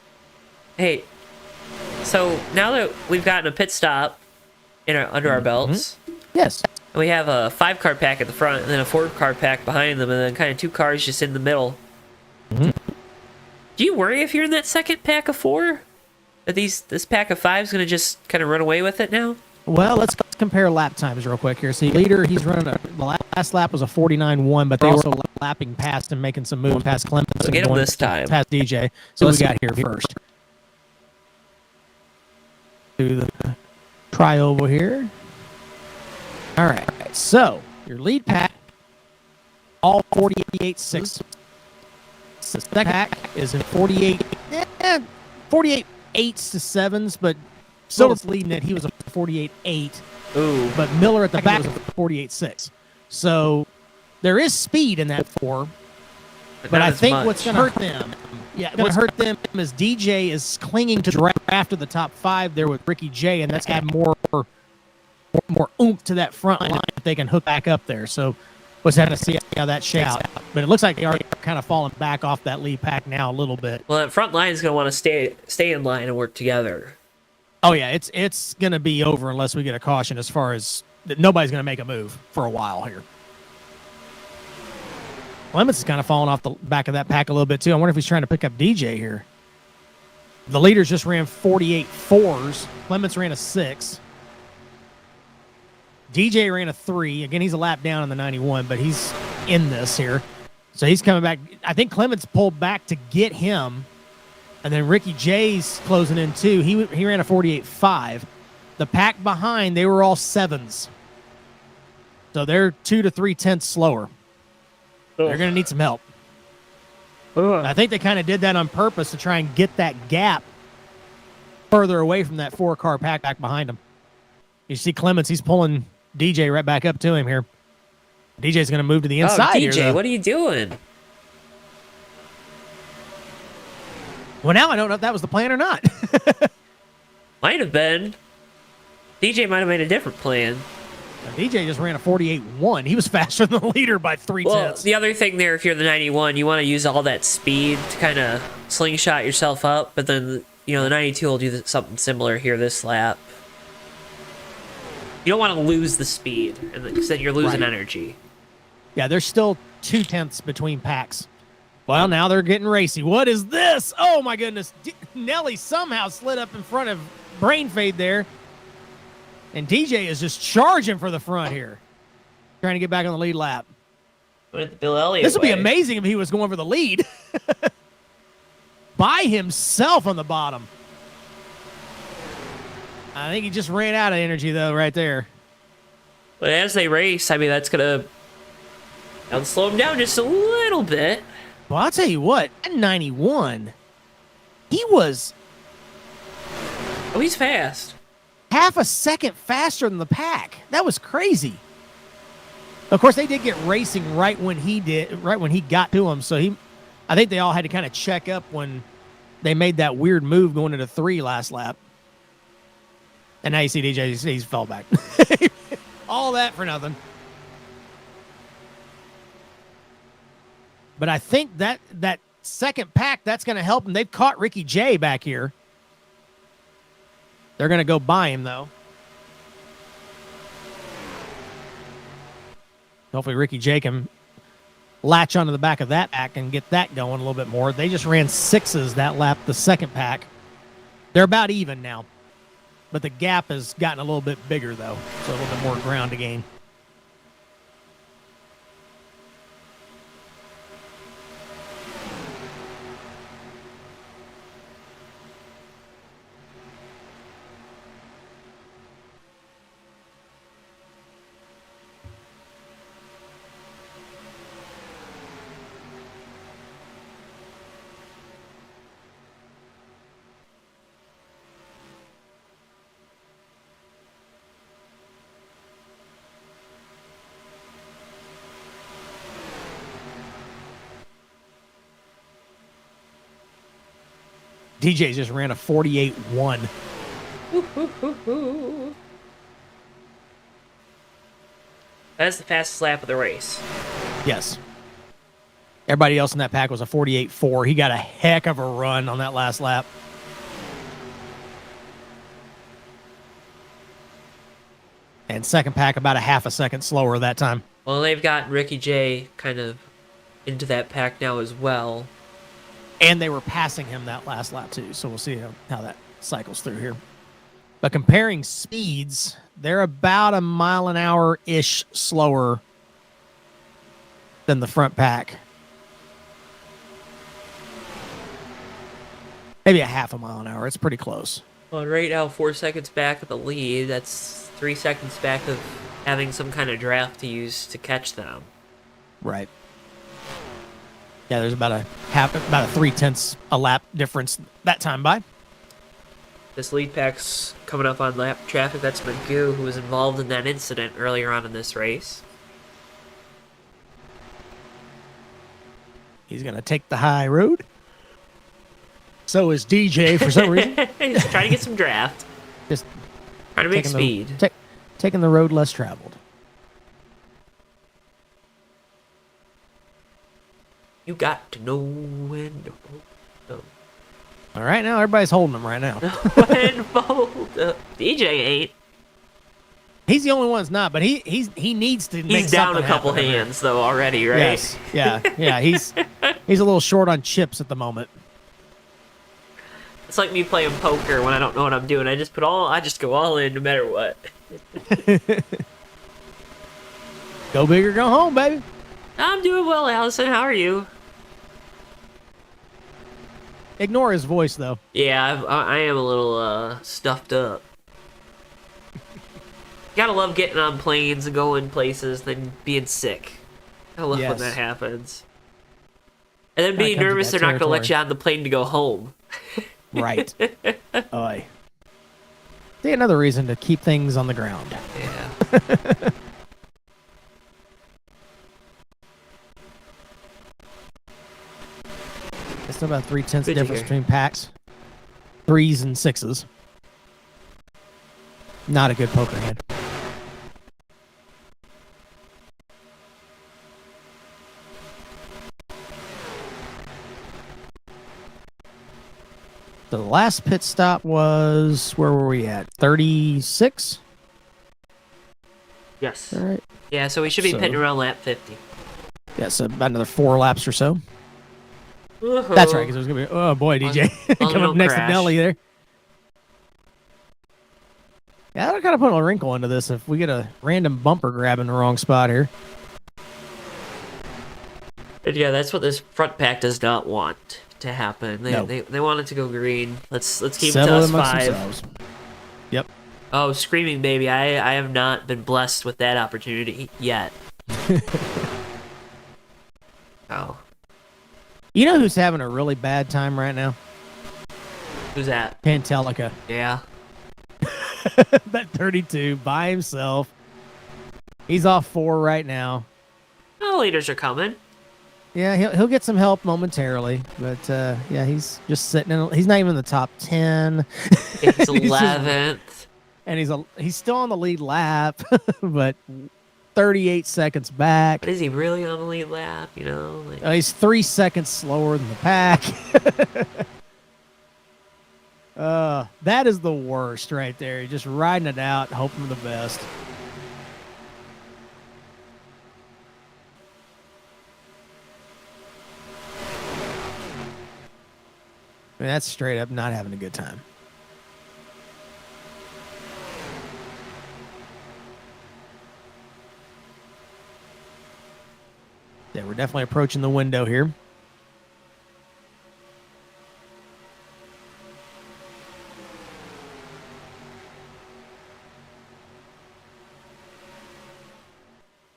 Hey, so now that we've gotten a pit stop under our belts, Yes. and we have a 5-car pack at the front and then a 4-car pack behind them and then kind of 2 cars just in the middle. Mhm. Do you worry if you're in that second pack of 4? That this pack of 5 is going to just kind of run away with it now? Well, let's compare lap times real quick here. See, leader, he's running the last lap was a 49.1, but they were lapping past and making some moves past Clements. So get him this time. Past DJ. So we got here first. Do the tri-oval here. All right. So your lead pack, all 48.6. The second pack is in 48 8s to 7s, but Silver's leading it. He was a 48.8. Ooh. But Miller at the back was a 48.6. So there is speed in that 4. But not I as think much. what's going to hurt them, what's hurt them is DJ is clinging to draft of the top 5 there with Ricky J, and that's add more oomph to that front line if they can hook back up there. So we'll have to see how that shakes out. But it looks like they are kind of falling back off that lead pack now a little bit. Well, that front line is going to want to stay in line and work together. Oh yeah, it's going to be over unless we get a caution as far as that nobody's going to make a move for a while here. Clements is kind of falling off the back of that pack a little bit too. I wonder if he's trying to pick up DJ here. The leaders just ran 48.4s. Clements ran a 6. DJ ran a 3. Again, he's a lap down in the 91, but he's in this here. So he's coming back. I think Clements pulled back to get him. And then Ricky J's closing in too. He ran a 48.5. The pack behind, they were all 7s. So they're 2 to 3 tenths slower. They're going to need some help. I think they kind of did that on purpose to try and get that gap further away from that 4-car pack back behind him. You see Clements, he's pulling DJ right back up to him here. DJ's going to move to the inside DJ, here, what are you doing? Well, now I don't know if that was the plan or not. Might have been. DJ might have made a different plan. DJ just ran a 48.1. He was faster than the leader by 3 Well, tenths. the other thing there, if you're the 91, you want to use all that speed to kind of slingshot yourself up, but then, the 92 will do something similar here this lap. You don't want to lose the speed, because then you're losing energy. Yeah, there's still 2 tenths between packs. Well, now they're getting racy. What is this? Oh, my goodness. Nelly somehow slid up in front of Brain Fade there. And DJ is just charging for the front here. Trying to get back on the lead lap. Went the Bill Elliott This would be way. amazing if he was going for the lead. By himself on the bottom. I think he just ran out of energy, though, right there. But as they race, that's going to slow him down just a little bit. Well, I'll tell you what, at 91, he was Oh, he's fast. half a second faster than the pack. That was crazy. Of course, they did get racing right when he got to him. So I think they all had to kind of check up when they made that weird move going into 3 last lap. And now you see DJ, he's fell back. All that for nothing. But I think that second pack, that's going to help them. They've caught Ricky J back here. They're going to go by him, though. Hopefully Ricky J can latch onto the back of that pack and get that going a little bit more. They just ran 6s that lap, the second pack. They're about even now. But the gap has gotten a little bit bigger, though. So a little bit more ground to gain. DJ just ran a 48.1. That's the fastest lap of the race. Yes. Everybody else in that pack was a 48.4. He got a heck of a run on that last lap. And second pack about a half a second slower that time. Well, they've got Ricky J kind of into that pack now as well. And they were passing him that last lap too. So we'll see how that cycles through here. But comparing speeds, they're about a mile an hour-ish slower than the front pack. Maybe a half a mile an hour. It's pretty close. Well, right now, 4 seconds back of the lead. That's 3 seconds back of having some kind of draft to use to catch them. Right. Yeah, there's about a 0.3 a lap difference that time by. This lead pack's coming up on lap traffic. That's Magoo, who was involved in that incident earlier on in this race. He's going to take the high road. So is DJ for some reason. He's trying to get some draft. Just trying to make speed. Taking the road less traveled. You got to know when to fold. All right, now everybody's holding him right now. When to fold. DJ ain't. He's the only one that's not, but he needs to. He's down a couple hands though already, right? Yes. Yeah. He's a little short on chips at the moment. It's like me playing poker when I don't know what I'm doing. I just go all in no matter what. Go big or go home, baby. I'm doing well, Allison. How are you? Ignore his voice, though. Yeah, I am a little stuffed up. Gotta love getting on planes and going places, then being sick. I love when that happens. And then being nervous they're not gonna let you on the plane to go home. Right. Oy. See, another reason to keep things on the ground. Yeah. It's still about 0.3 difference between packs. 3s and 6s. Not a good poker hand. The last pit stop was, where were we at? 36? Yes. All right. Yeah, so we should be pitting around lap 50. Yeah, so about another 4 laps or so. That's right, because it was going to be, oh boy, DJ. Coming up next to Nelly there. Yeah, that'll kind of put a wrinkle into this if we get a random bumper grab in the wrong spot here. And yeah, that's what this front pack does not want to happen. They want it to go green. Let's keep it to us 5. Yep. Oh, screaming baby! I have not been blessed with that opportunity yet. Oh. You know who's having a really bad time right now? Who's that? Pantelica. Yeah. That 32 by himself. He's off 4 right now. Oh, leaders are coming. Yeah, he'll get some help momentarily, but yeah, he's just sitting in. He's not even in the top 10. He's 11th, and he's still on the lead lap, but 38 seconds back. But is he really on the lead lap? You know, he's 3 seconds slower than the pack. That is the worst right there. You're just riding it out, hoping for the best. I mean, that's straight up not having a good time. Yeah, we're definitely approaching the window here.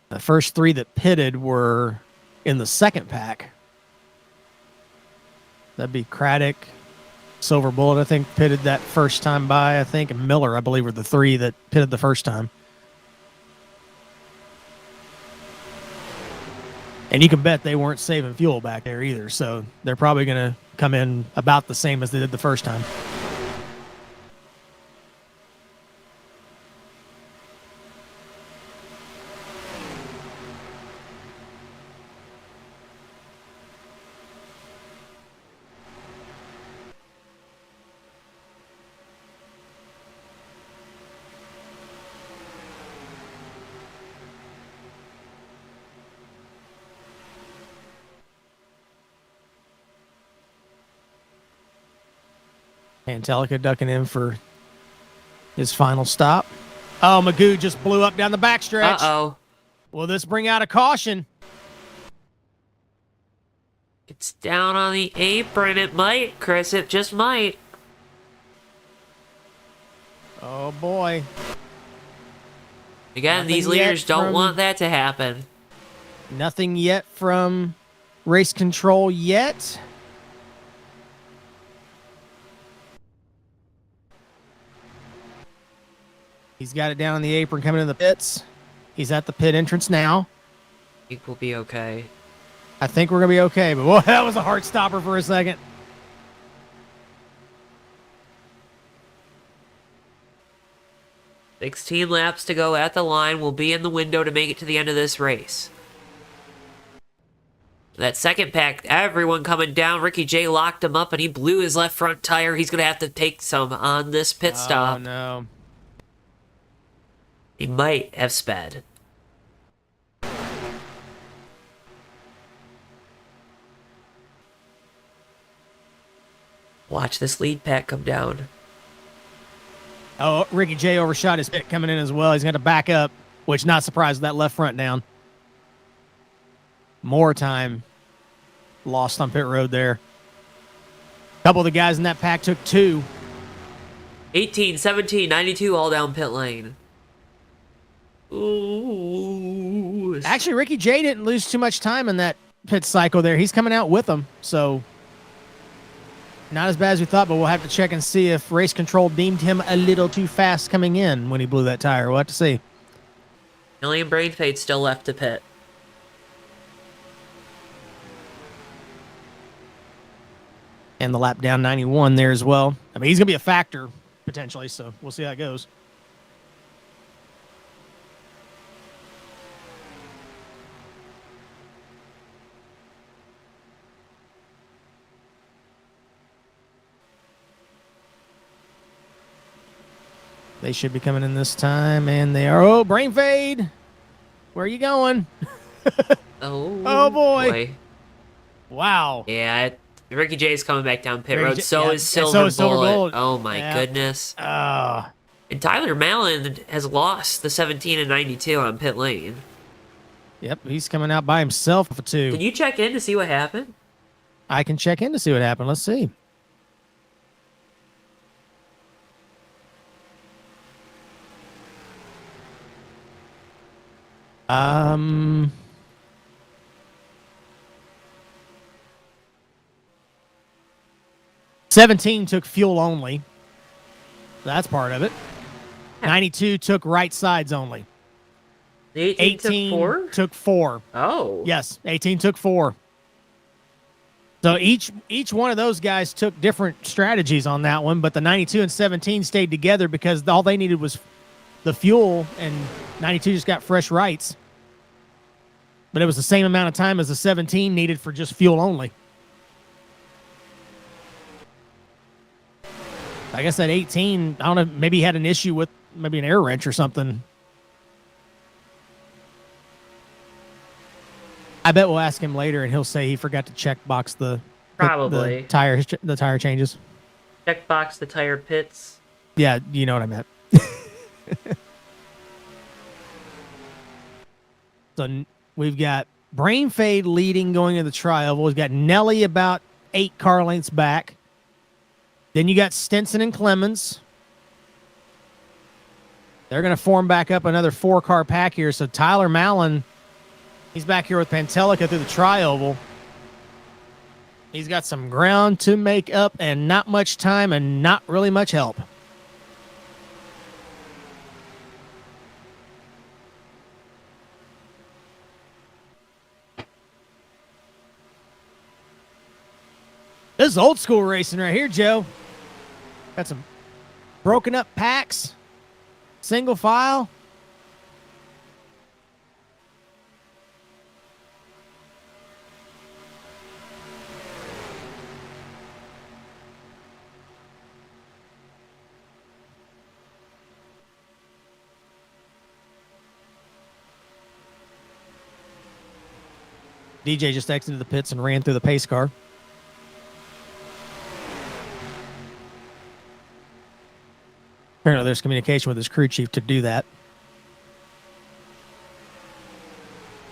The first 3 that pitted were in the second pack. That'd be Craddock, Silver Bullet, I think, pitted that first time by, I think, and Miller, I believe, were the 3 that pitted the first time. And you can bet they weren't saving fuel back there either. So they're probably going to come in about the same as they did the first time. Angelica ducking in for his final stop. Oh, Magoo just blew up down the backstretch. Uh-oh. Will this bring out a caution? It's down on the apron. It might, Chris. It just might. Oh, boy. Again, Nothing these leaders yet don't from- want that to happen. Nothing yet from race control yet. He's got it down on the apron coming in the pits. He's at the pit entrance now. I think we'll be okay. I think we're going to be okay, but boy, that was a heart stopper for a second. "16 laps to go at the line. We'll be in the window to make it to the end of this race." That second pack, everyone coming down. Ricky J locked him up, and he blew his left front tire. He's going to have to take some on this pit stop. Oh, no. He might have sped. Watch this lead pack come down. Oh, Ricky J overshot his pit coming in as well. He's going to back up, which not surprised with that left front down. More time lost on pit road there. A couple of the guys in that pack took two. 18, 17, 92 all down pit lane. Ooh. Actually, Ricky J didn't lose too much time in that pit cycle there. He's coming out with them, so not as bad as we thought, but we'll have to check and see if race control deemed him a little too fast coming in when he blew that tire. We'll have to see. Million Brain Fade still left to pit. And the lap down 91 there as well. I mean, he's going to be a factor potentially, so we'll see how it goes. They should be coming in this time, and they are. Oh, brain fade. Where are you going? Oh boy. Wow. Yeah, Ricky J's coming back down pit Ricky road. J- So yeah, is and Silver, so is Silver Bullet. Bullet. Oh my Yeah. goodness. Uh, And Tyler Mallon has lost the 17 and 92 on pit lane. yep, he's coming out by himself for two. Can you check in to see what happened? I can check in to see what happened. Let's see. Um, 17 took fuel only. That's part of it. 92 took right sides only. The 18 took 4? took four. Oh. Yes, 18 took four. So each one of those guys took different strategies on that one, but the 92 and 17 stayed together because all they needed was the fuel, and 92 just got fresh rights. But it was the same amount of time as the 17 needed for just fuel only. I guess that 18, I don't know, maybe he had an issue with maybe an air wrench or something. I bet we'll ask him later, and he'll say he forgot to check box the Probably. the tire changes. Check box the tire pits. Yeah, you know what I meant. So we've got Brain Fade leading going into the tri-oval. We've got Nelly about 8 car lengths back. Then you got Stinson and Clemens. They're going to form back up another 4-car pack here. So Tyler Mallon, he's back here with Pantelica through the tri-oval. He's got some ground to make up and not much time and not really much help. This is old school racing right here, Joe. Got some broken up packs, single file. DJ just exited the pits and ran through the pace car. Apparently there's communication with his crew chief to do that.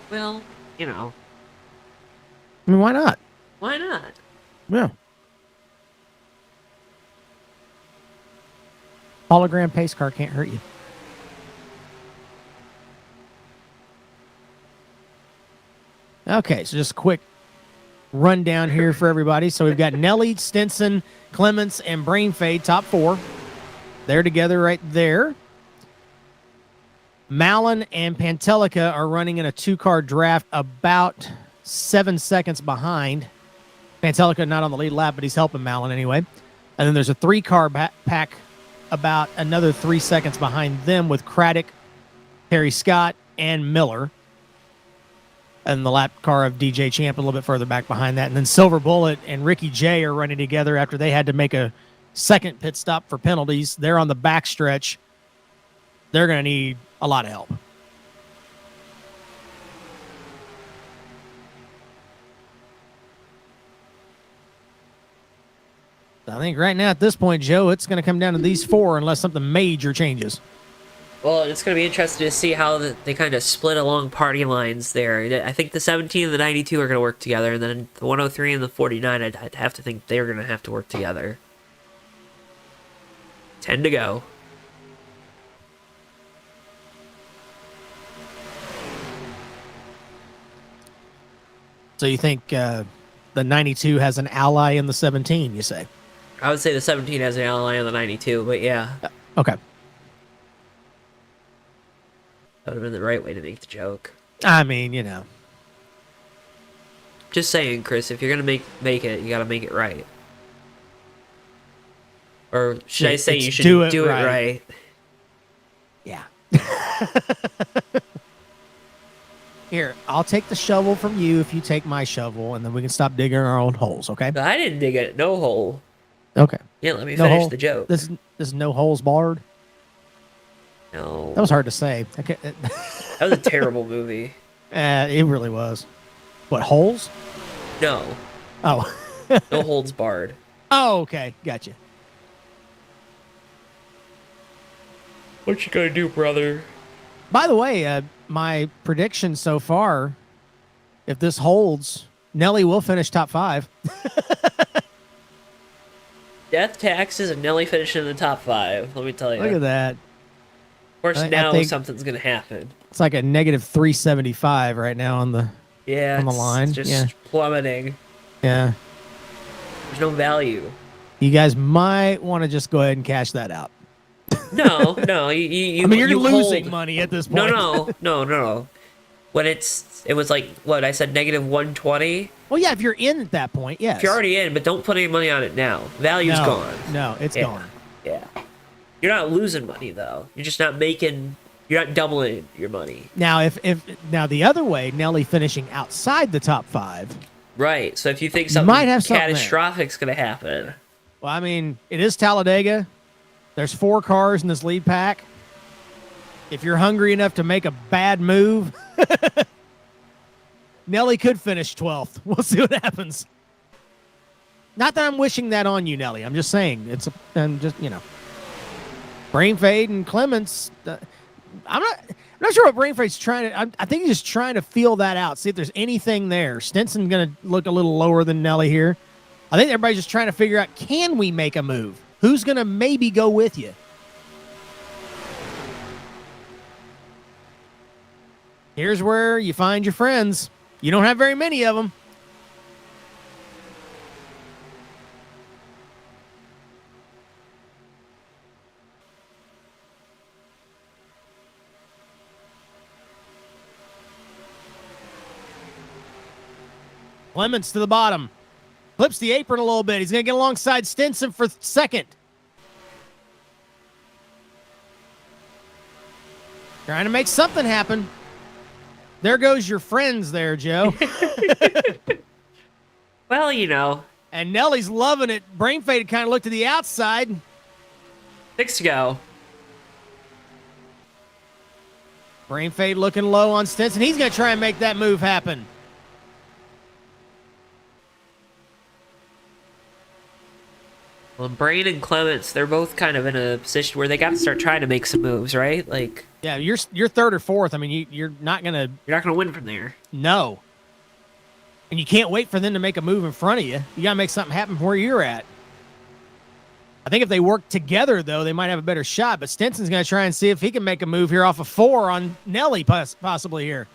Well, you know, I mean, why not? why not? Yeah. Hologram pace car can't hurt you. Okay, so just a quick rundown here for everybody. So we've got Nelly, Stinson, Clements, and Brainfade, top 4. They're together right there. Mallon and Pantelica are running in a 2-car draft about 7 seconds behind. Pantelica not on the lead lap, but he's helping Mallon anyway. And then there's a 3-car pack about another 3 seconds behind them with Craddock, Terry Scott, and Miller. And the lap car of DJ Champ a little bit further back behind that. And then Silver Bullet and Ricky J are running together after they had to make a second pit stop for penalties. They're on the back stretch. They're going to need a lot of help. I think right now at this point, Joe, it's going to come down to these 4 unless something major changes. Well, it's going to be interesting to see how they kind of split along party lines there. I think the 17 and the 92 are going to work together, and then the 103 and the 49, I'd have to think they're going to have to work together. 10 to go. So you think the 92 has an ally in the 17, you say? I would say the 17 has an ally on the 92, but yeah. Okay. That would have been the right way to make the joke. I mean, you know. Just saying, Chris, if you're going to make it, you got to make it right. Or should I say you should do it right? Yeah. Here, I'll take the shovel from you if you take my shovel, and then we can stop digging our own holes, okay? I didn't dig it. No hole. Okay. Yeah, let me No finish hole. the joke. This is no holes barred. No. That was hard to say. That was a terrible movie. It really was. What, holes? No. Oh. No holds barred. Oh, okay. Gotcha. What you gonna do, brother? By the way, my prediction so far, if this holds, Nelly will finish top 5. Death taxes and Nelly finishing in the top 5. Let me tell you. Look at that. Of course, I now think something's gonna happen. It's like a negative 375 right now on the Yeah, on the line. It's just Yeah. plummeting. Yeah. There's no value. You guys might want to just go ahead and cash that out. No, no. You I mean, you're you losing hold. money at this point. No. When it was like what I said, negative 120. Well, yeah, if you're in at that point, yes. If you're already in, but don't put any money on it now. Value's gone. No, it's Yeah. gone. Yeah. You're not losing money though. You're just not making. You're not doubling your money. Now, if the other way, Nelly finishing outside the top 5. Right. So if you think You something might have something there. catastrophic's gonna happen. Well, I mean, it is Talladega. There's 4 cars in this lead pack. If you're hungry enough to make a bad move, Nelly could finish 12th. We'll see what happens. Not that I'm wishing that on you, Nelly. I'm just saying I'm just, you know, Brainfade and Clements. I'm not sure what Brainfade's trying to. I think he's just trying to feel that out, see if there's anything there. Stinson's going to look a little lower than Nelly here. I think everybody's just trying to figure out, can we make a move? Who's going to maybe go with you? Here's where you find your friends. You don't have very many of them. Clements to the bottom. Flips the apron a little bit. He's going to get alongside Stinson for second. Trying to make something happen. There goes your friends there, Joe. Well, you know. And Nelly's loving it. Brain Fade kind of looked to the outside. 6 to go. Brain Fade looking low on Stinson. He's going to try and make that move happen. Well, Brain and Clements, they're both kind of in a position where they got to start trying to make some moves, right? Like, yeah, you're third or fourth. I mean, you're not going to... You're not going to win from there. No. And you can't wait for them to make a move in front of you. You got to make something happen from where you're at. I think if they work together, though, they might have a better shot. But Stinson's going to try and see if he can make a move here off of 4 on Nelly, possibly here.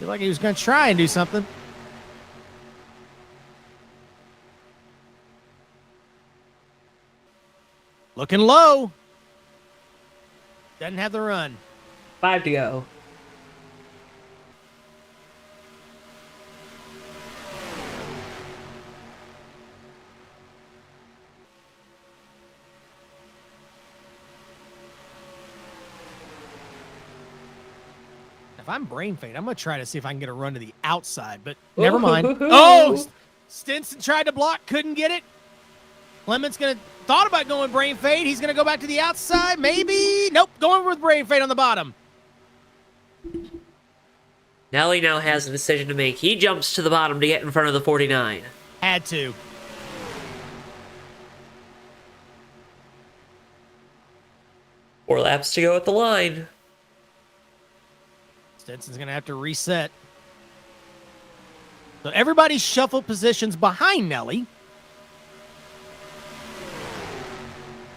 Feel like he was going to try and do something. Looking low. Doesn't have the run. 5 to go. If I'm Brain Fade, I'm going to try to see if I can get a run to the outside, but never mind. Oh, Stinson tried to block, couldn't get it. Clements thought about going Brain Fade. He's going to go back to the outside, maybe. Nope, going with Brain Fade on the bottom. Nelly now has a decision to make. He jumps to the bottom to get in front of the 49. Had to. Four laps to go at the line. Stinson's going to have to reset. So everybody shuffled positions behind Nelly.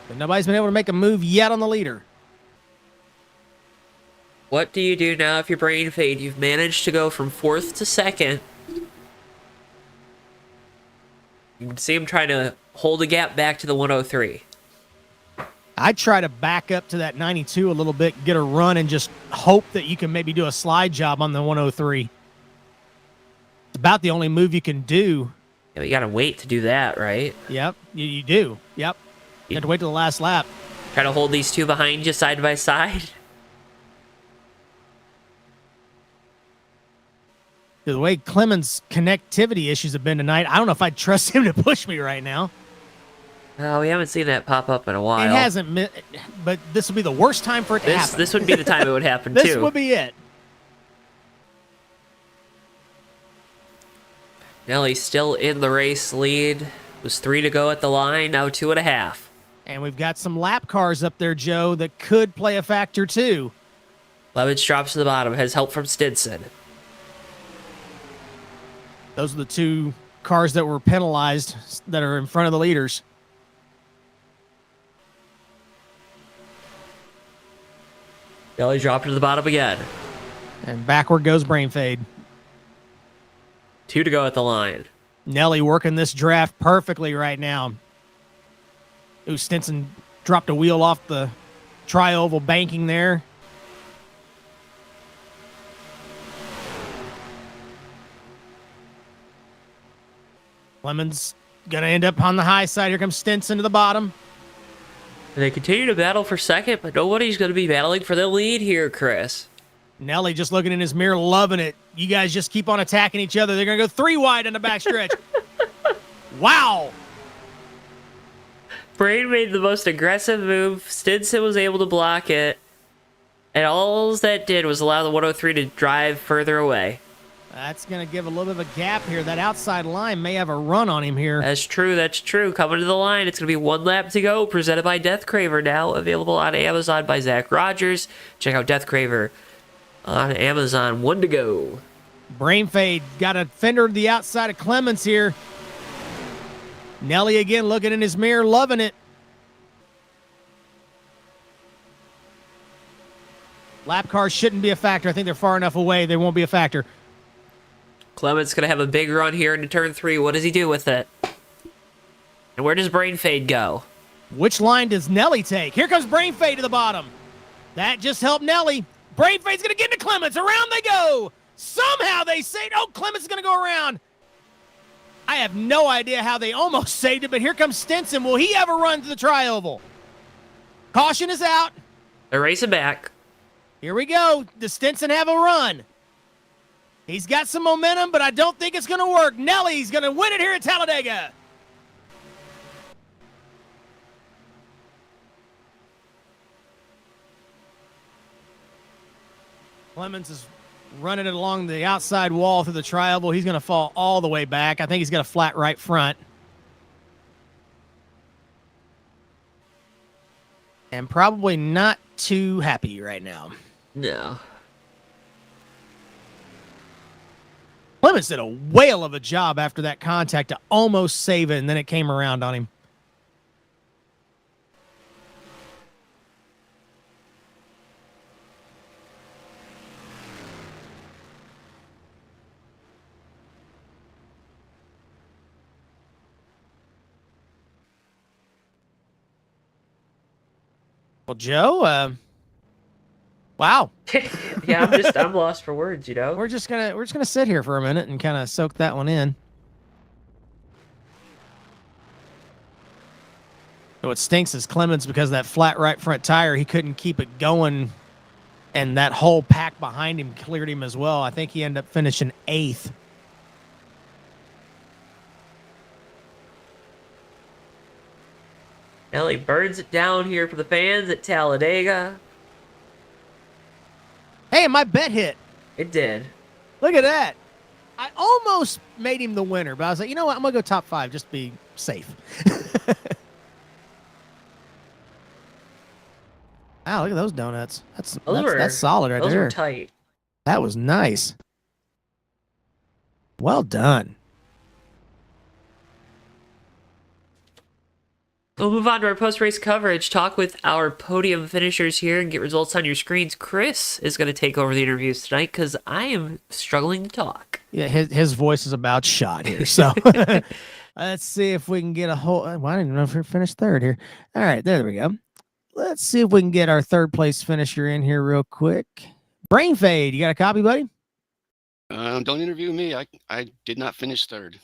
But nobody's been able to make a move yet on the leader. What do you do now if you're Brain Fade? You've managed to go from 4th to 2nd. You can see him trying to hold a gap back to the 103. I'd try to back up to that 92 a little bit, get a run, and just hope that you can maybe do a slide job on the 103. It's about the only move you can do. Yeah, you got to wait to do that, right? Yep, you do. Yep. You have to wait till the last lap. Try to hold these two behind you side by side. The way Clemens' connectivity issues have been tonight, I don't know if I'd trust him to push me right now. Oh, we haven't seen that pop up in a while. It hasn't, but this would be the worst time for it to happen. This would be the time it would happen, This too. would be it. Nelly's still in the race lead. It was 3 to go at the line, now 2.5. And we've got some lap cars up there, Joe, that could play a factor, too. Levitz drops to the bottom, has help from Stinson. Those are the two cars that were penalized that are in front of the leaders. Nelly dropped to the bottom again. And backward goes Brain Fade. 2 to go at the line. Nelly working this draft perfectly right now. Ooh, Stinson dropped a wheel off the tri-oval banking there. Clemens going to end up on the high side. Here comes Stinson to the bottom. And they continue to battle for second, but nobody's going to be battling for the lead here, Chris. Nelly just looking in his mirror, loving it. You guys just keep on attacking each other. They're going to go 3 wide in the backstretch. Wow. Brain made the most aggressive move. Stinson was able to block it. And all that did was allow the 103 to drive further away. That's going to give a little bit of a gap here. That outside line may have a run on him here. That's true. That's true. Coming to the line. It's going to be 1 lap to go. Presented by Death Craver now. Available on Amazon by Zach Rogers. Check out Death Craver on Amazon. 1 to go. Brain Fade got a fender to the outside of Clemens here. Nelly again looking in his mirror, loving it. Lap cars shouldn't be a factor. I think they're far enough away. They won't be a factor. Clement's going to have a big run here into turn 3. What does he do with it? And where does Brain Fade go? Which line does Nelly take? Here comes Brain Fade to the bottom. That just helped Nelly. Brain Fade's going to get into Clements. Around they go. Somehow they say, oh, Clements is going to go around. I have no idea how they almost saved it, but here comes Stinson. Will he ever run to the tri-oval? Caution is out. They're racing back. Here we go. Does Stinson have a run? He's got some momentum, but I don't think it's going to work. Nelly's going to win it here at Talladega. Clemens is running it along the outside wall through the tri-oval. He's going to fall all the way back. I think he's got a flat right front. And probably not too happy right now. No. Clemens did a whale of a job after that contact to almost save it, and then it came around on him. Well, Joe, wow. Yeah, I'm lost for words, you know? We're just gonna sit here for a minute and kind of soak that one in. What stinks is Clemens, because of that flat right front tire, he couldn't keep it going, and that whole pack behind him cleared him as well. I think he ended up finishing 8th. Ellie burns it down here for the fans at Talladega. Hey, my bet hit. It did. Look at that. I almost made him the winner, but I was like, you know what? I'm going to go top 5 just to be safe. Wow, look at those donuts. That's solid right there. Those were tight. That was nice. Well done. We'll move on to our post-race coverage, talk with our podium finishers here, and get results on your screens. Chris is going to take over the interviews tonight because I am struggling to talk. Yeah, his voice is about shot here. So let's see if we can get a whole... Well, I didn't know if we finished 3rd here. All right, there we go. Let's see if we can get our 3rd place finisher in here real quick. Brain Fade, you got a copy, buddy? Don't interview me. I did not finish 3rd.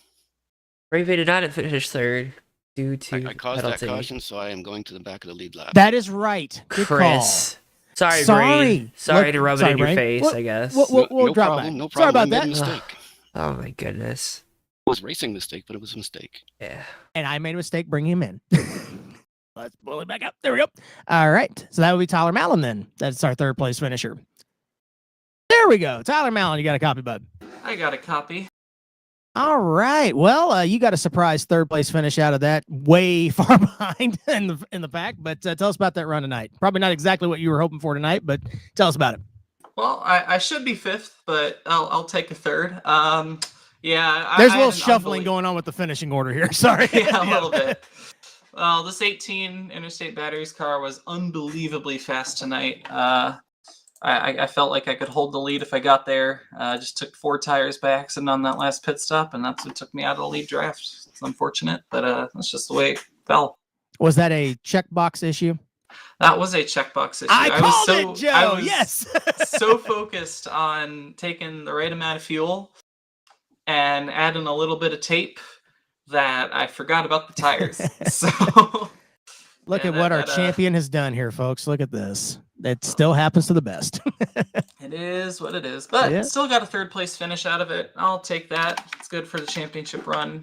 Brave did not finish 3rd. Due to I caused penalty. that caution, so I am going to the back of the lead lap. That is right. Good Chris. Call. Sorry, Sorry. Brain. Sorry to rub it in your Brain. face, I guess. We'll no drop problem. back. No problem. Sorry about I made that. a mistake. Oh my goodness. It was a racing mistake, but it was a mistake. Yeah. And I made a mistake bringing him in. Let's pull it back up. There we go. All right. So that would be Tyler Mallon then. That's our 3rd place finisher. There we go. Tyler Mallon, you got a copy, bud? I got a copy. All right. Well, you got a surprise 3rd place finish out of that, way far behind in the pack. But tell us about that run tonight. Probably not exactly what you were hoping for tonight, but tell us about it. Well, I should be 5th, but I'll take a 3rd. Yeah, There's a I little had an shuffling going on with the finishing order here. Sorry. Yeah, a little bit. Well, this 18 Interstate Batteries car was unbelievably fast tonight. I felt like I could hold the lead if I got there. Just took 4 tires by accident on that last pit stop, and that's what took me out of the lead draft. It's unfortunate, but that's just the way it fell. Was that a checkbox issue? That was a checkbox issue. I called it, Joe. I was yes. so focused on taking the right amount of fuel and adding a little bit of tape that I forgot about the tires. So look yeah, at what our champion has done here, folks. Look at this. It still happens to the best. It is what it is, but Yeah. still got a 3rd place finish out of it. I'll take that. It's good for the championship run.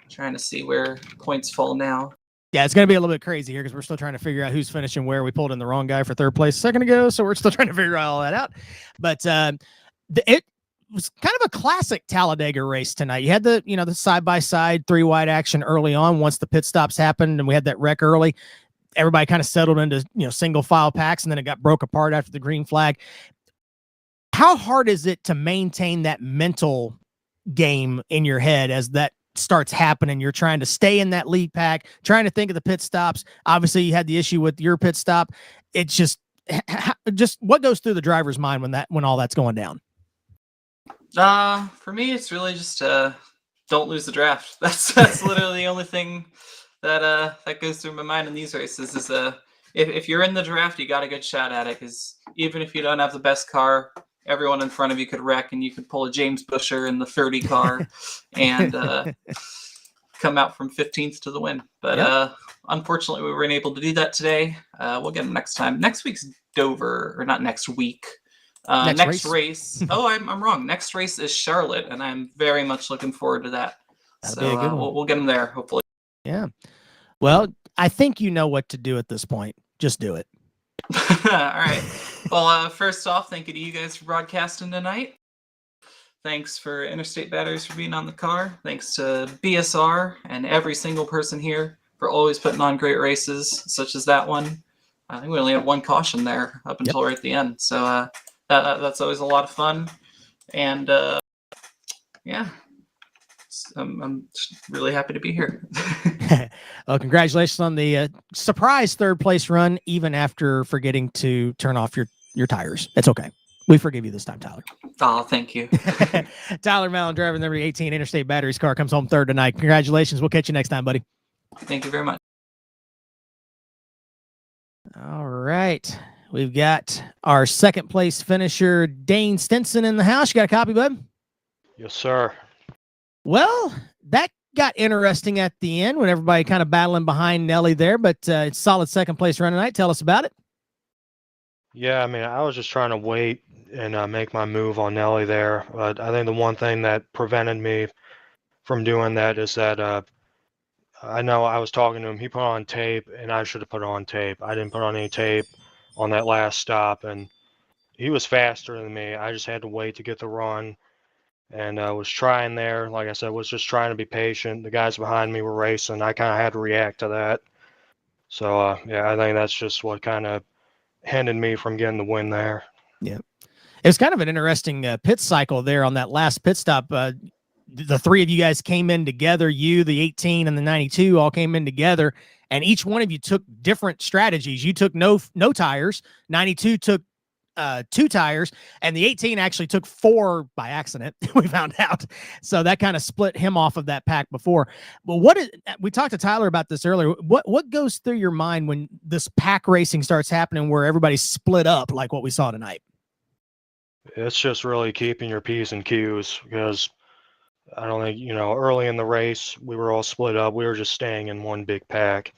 Trying to see where points fall now. Yeah, it's going to be a little bit crazy here because we're still trying to figure out who's finishing where. We pulled in the wrong guy for 3rd place a second ago, so we're still trying to figure all that out. But it was kind of a classic Talladega race tonight. You had the side-by-side 3-wide action early on once the pit stops happened, and we had that wreck early. Everybody kind of settled into single file packs, and then it got broke apart after the green flag. How hard is it to maintain that mental game in your head as that starts happening? You're trying to stay in that lead pack, trying to think of the pit stops. Obviously, you had the issue with your pit stop. It's just what goes through the driver's mind when all that's going down? For me, it's really just don't lose the draft. That's literally the only thing that goes through my mind in these races. Is if you're in the draft, you got a good shot at it. Because even if you don't have the best car, everyone in front of you could wreck, and you could pull a James Busher in the 30 car and come out from 15th to the win. But unfortunately, we weren't able to do that today. We'll get them next time. Next week's Dover, or not next week. Next race. Oh, I'm wrong. Next race is Charlotte, and I'm very much looking forward to that. That'll be a good one. We'll get them there, hopefully. Yeah. Well, I think you know what to do at this point. Just do it. All right. Well, first off, thank you to you guys for broadcasting tonight. Thanks for Interstate Batteries for being on the car. Thanks to BSR and every single person here for always putting on great races, such as that one. I think we only had one caution there up until right at the end. So that's always a lot of fun. And yeah, I'm just really happy to be here. Well, congratulations on the surprise third place run, even after forgetting to turn off your tires. It's okay. We forgive you this time, Tyler. Oh, thank you. Tyler Mallon, driver number 18 Interstate Batteries car, comes home third tonight. Congratulations. We'll catch you next time, buddy. Thank you very much. All right. We've got our second place finisher, Dane Stinson, in the house. You got a copy, bud? Yes, sir. Well, that got interesting at the end when everybody kind of battling behind Nelly there, but it's solid second place run tonight. Tell us about it. Yeah, I mean, I was just trying to wait and make my move on Nelly there. But I think the one thing that prevented me from doing that is that I know I was talking to him. He put on tape, and I should have put on tape. I didn't put on any tape on that last stop, and he was faster than me. I just had to wait to get the run, and I was trying there. Like I said, was just trying to be patient. The guys behind me were racing. I kind of had to react to that. So, yeah, I think that's just what kind of hindered me from getting the win there. Yeah. It was kind of an interesting pit cycle there on that last pit stop. The three of you guys came in together. You, the 18 and the 92 all came in together, and each one of you took different strategies. You took no tires. 92 took 2 tires, and the 18 actually took 4 by accident. We found out. So that kind of split him off of that pack before. But we talked to Tyler about this earlier. What goes through your mind when this pack racing starts happening where everybody's split up like what we saw tonight? It's just really keeping your P's and Q's, because I don't think, early in the race, we were all split up. We were just staying in one big pack.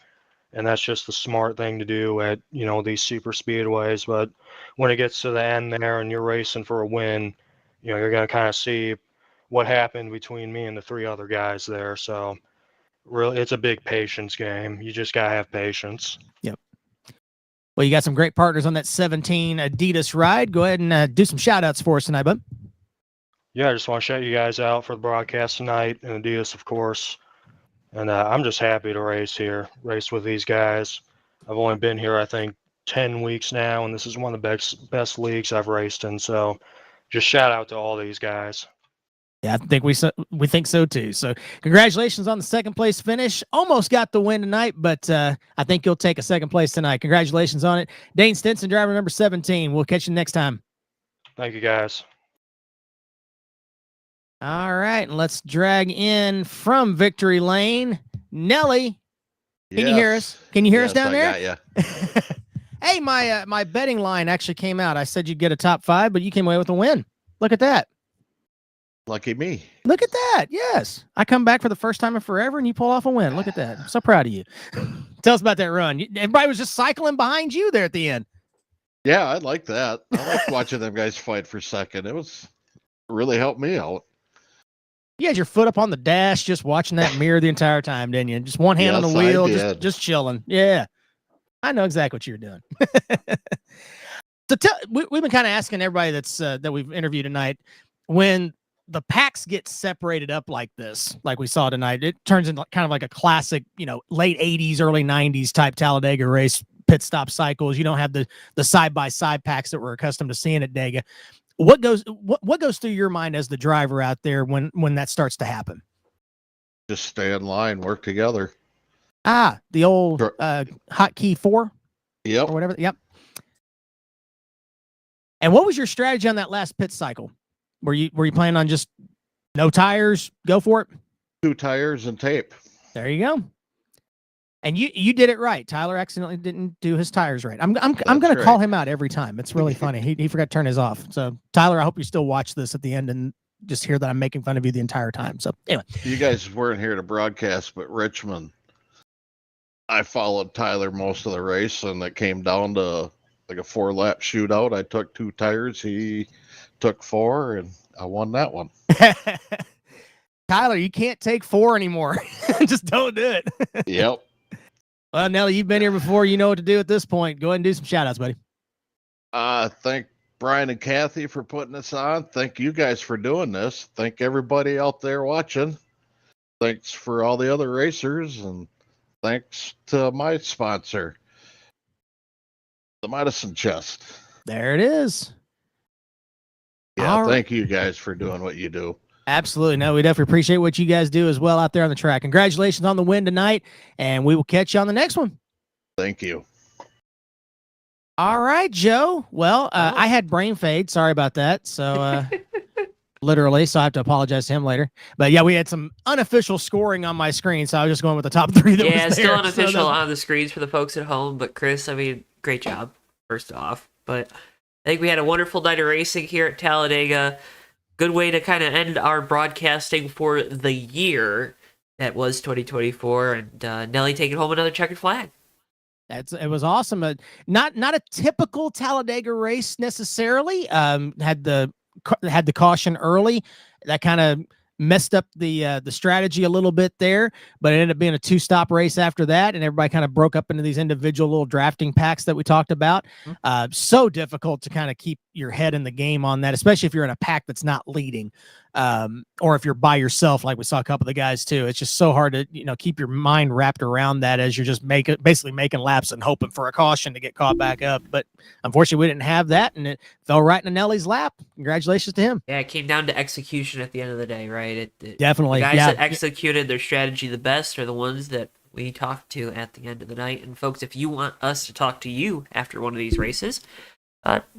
And that's just the smart thing to do at, these super speedways. But when it gets to the end there and you're racing for a win, you're going to kind of see what happened between me and the 3 other guys there. So really, it's a big patience game. You just got to have patience. Yep. Well, you got some great partners on that 17 Adidas ride. Go ahead and do some shout outs for us tonight, bud. Yeah, I just want to shout you guys out for the broadcast tonight, and Adidas, of course. And I'm just happy to race with these guys. I've only been here, I think, 10 weeks now, and this is one of the best leagues I've raced in. So just shout out to all these guys. Yeah, I think we think so too. So congratulations on the second place finish. Almost got the win tonight, but I think you'll take a second place tonight. Congratulations on it. Dane Stinson, driver number 17. We'll catch you next time. Thank you, guys. All right, and let's drag in from Victory Lane, Nelly. Can you hear us? Can you hear us down there? I got you. Hey, my betting line actually came out. I said you'd get a top 5, but you came away with a win. Look at that. Lucky me. Look at that. Yes. I come back for the first time in forever, and you pull off a win. Look at that. I'm so proud of you. Tell us about that run. Everybody was just cycling behind you there at the end. Yeah, I like that. I like watching them guys fight for second. It really helped me out. You had your foot up on the dash, just watching that mirror the entire time, didn't you? Just one hand on the wheel, just chilling. Yeah. I know exactly what you're doing. So we've been kind of asking everybody that we've interviewed tonight, when the packs get separated up like this, like we saw tonight, it turns into kind of like a classic, late 80s, early 90s type Talladega race pit stop cycles. You don't have the side-by-side packs that we're accustomed to seeing at Dega. What goes through your mind as the driver out there when that starts to happen? Just stay in line, work together. The old hotkey 4? Yep. Or whatever. Yep. And what was your strategy on that last pit cycle? Were you planning on just no tires, go for it? 2 tires and tape. There you go. And you did it right. Tyler accidentally didn't do his tires right. I'm going to right. call him out every time. It's really funny. He forgot to turn his off. So Tyler, I hope you still watch this at the end and just hear that I'm making fun of you the entire time. So anyway, You guys weren't here to broadcast, but Richmond, I followed Tyler most of the race, and it came down to like a 4-lap shootout. I took 2 tires. He took 4, and I won that one. Tyler, you can't take 4 anymore. Just don't do it. Yep. Well, Nelly, you've been here before. You know what to do at this point. Go ahead and do some shout outs, buddy. Thank Brian and Kathy for putting this on. Thank you guys for doing this. Thank everybody out there watching. Thanks for all the other racers, and thanks to my sponsor, the Medicine Chest. There it is. Yeah, All thank you guys for doing what you do. Absolutely. No, we definitely appreciate what you guys do as well out there on the track. Congratulations on the win tonight, and we will catch you on the next one. Thank you. All right, Joe. Well, I had brain fade. Sorry about that. So, literally, so I have to apologize to him later. But yeah, we had some unofficial scoring on my screen, so I was just going with the top 3 that was there. Still unofficial on the screens for the folks at home. But Chris, I mean, great job, first off. But I think we had a wonderful night of racing here at Talladega. Good way to kind of end our broadcasting for the year that was 2024, and Nelly taking home another checkered flag. It was awesome. Not a typical Talladega race necessarily. Had the caution early. That kind of messed up the strategy a little bit there, but it ended up being a 2-stop race after that, and everybody kind of broke up into these individual little drafting packs that we talked about. So difficult to kind of keep your head in the game on that, especially if you're in a pack that's not leading, or if you're by yourself, like we saw a couple of the guys too. It's just so hard to keep your mind wrapped around that as you're just basically making laps and hoping for a caution to get caught back up. But unfortunately, we didn't have that, and it fell right into Nelly's lap. Congratulations to him. Yeah, it came down to execution at the end of the day, right? Definitely. The guys that executed their strategy the best are the ones that we talked to at the end of the night. And folks, if you want us to talk to you after one of these races,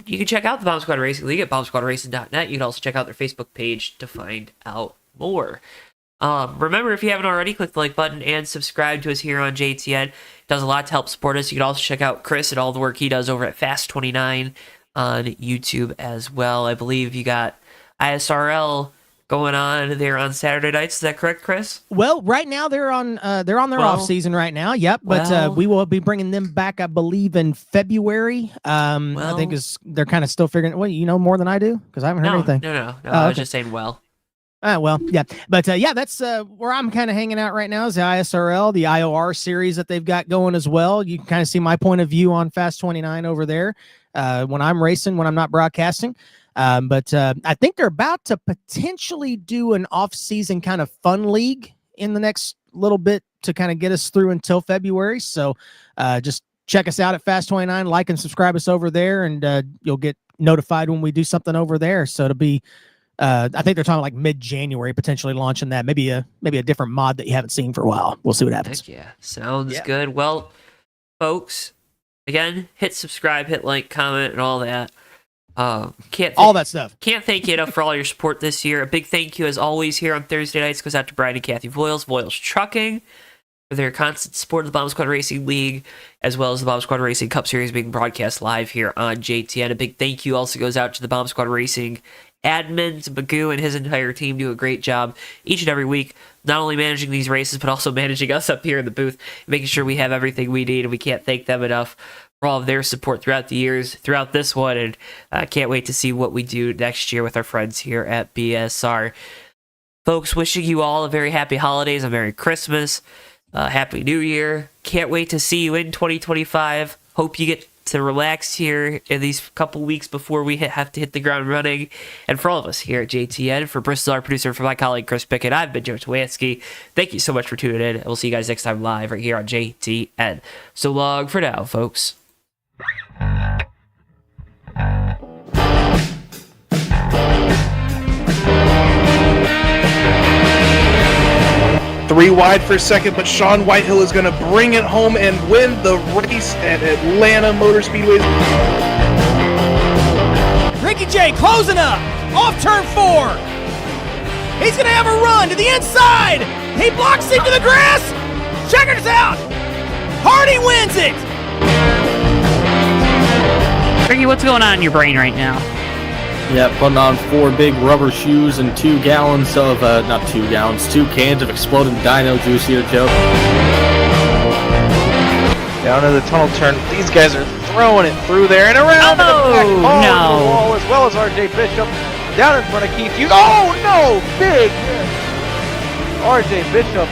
you can check out the Bomb Squad Racing League at bombsquadracing.net. You can also check out their Facebook page to find out more. Remember, if you haven't already, click the like button and subscribe to us here on JTN. It does a lot to help support us. You can also check out Chris and all the work he does over at Fast29 on YouTube as well. I believe you got ISRL going on there on Saturday nights. Is that correct, Chris? Well, right now they're on their off season right now. Yep, but we will be bringing them back, I believe, in February. I think they're kind of still figuring. Well, you know more than I do because I haven't heard anything. No. I was just saying. Well, yeah, but that's where I'm kind of hanging out right now is the ISRL, the IOR series that they've got going as well. You can kind of see my point of view on Fast 29 over there when I'm racing, when I'm not broadcasting. But I think they're about to potentially do an off-season kind of fun league in the next little bit to kind of get us through until February. So just check us out at Fast29, like and subscribe us over there, and you'll get notified when we do something over there. So it'll be, I think they're talking like mid-January potentially launching that. Maybe a different mod that you haven't seen for a while. We'll see what happens. Heck yeah, sounds good. Well, folks, again, hit subscribe, hit like, comment, and all that. All that stuff. Can't thank you enough for all your support this year. A big thank you, as always, here on Thursday nights goes out to Brian and Kathy Voiles Trucking, for their constant support of the Bomb Squad Racing League, as well as the Bomb Squad Racing Cup Series being broadcast live here on JTN. A big thank you also goes out to the Bomb Squad Racing admins. Magoo and his entire team do a great job each and every week, not only managing these races, but also managing us up here in the booth, making sure we have everything we need, and we can't thank them enough for all of their support throughout the years, throughout this one, and I can't wait to see what we do next year with our friends here at BSR. Folks, wishing you all a very happy holidays, a Merry Christmas, Happy New Year. Can't wait to see you in 2025. Hope you get to relax here in these couple weeks before we have to hit the ground running. And for all of us here at JTN, for Bristol, our producer, for my colleague Chris Pickett, I've been JoeTowNetwork. Thank you so much for tuning in. We'll see you guys next time live right here on JTN. So long for now, folks. Three wide for second, but Sean Whitehill is going to bring it home and win the race at Atlanta Motor Speedway. Ricky J closing up off turn 4. He's going to have a run to the inside. He blocks into the grass. Checkers out. Hardy wins it! Ricky, what's going on in your brain right now? Yeah, putting on 4 big rubber shoes and 2 gallons of, not 2 gallons, 2 cans of exploding dino juice here, Joe. Down to the tunnel turn. These guys are throwing it through there and around to the back no. the wall, as well as RJ Bishop. Down in front of Keith Hughes. Oh, no! Big hit. RJ Bishop.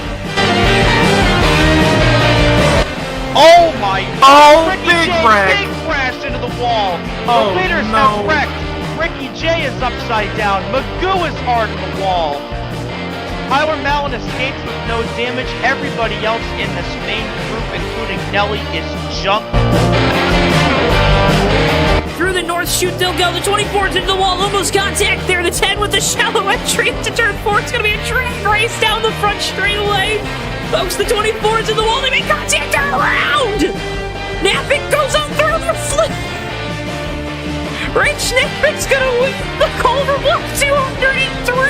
Oh my! Oh, Ricky big J wreck. big crash into the wall. Oh, The leaders no. have wrecked. Ricky J is upside down. Magoo is hard in the wall. Tyler Mallon escapes with no damage. Everybody else in this main group, including Nelly, is junked. Through the north chute they'll go. The 24's into the wall. Almost contact there. The 10 with the shallow entry into turn 4. It's going to be a drag race down the front straightaway. Folks, the 24's in the wall. They make contact. Turn around. Nafik goes on through the flip. Rich Nafik's going to win the Culver Block 203.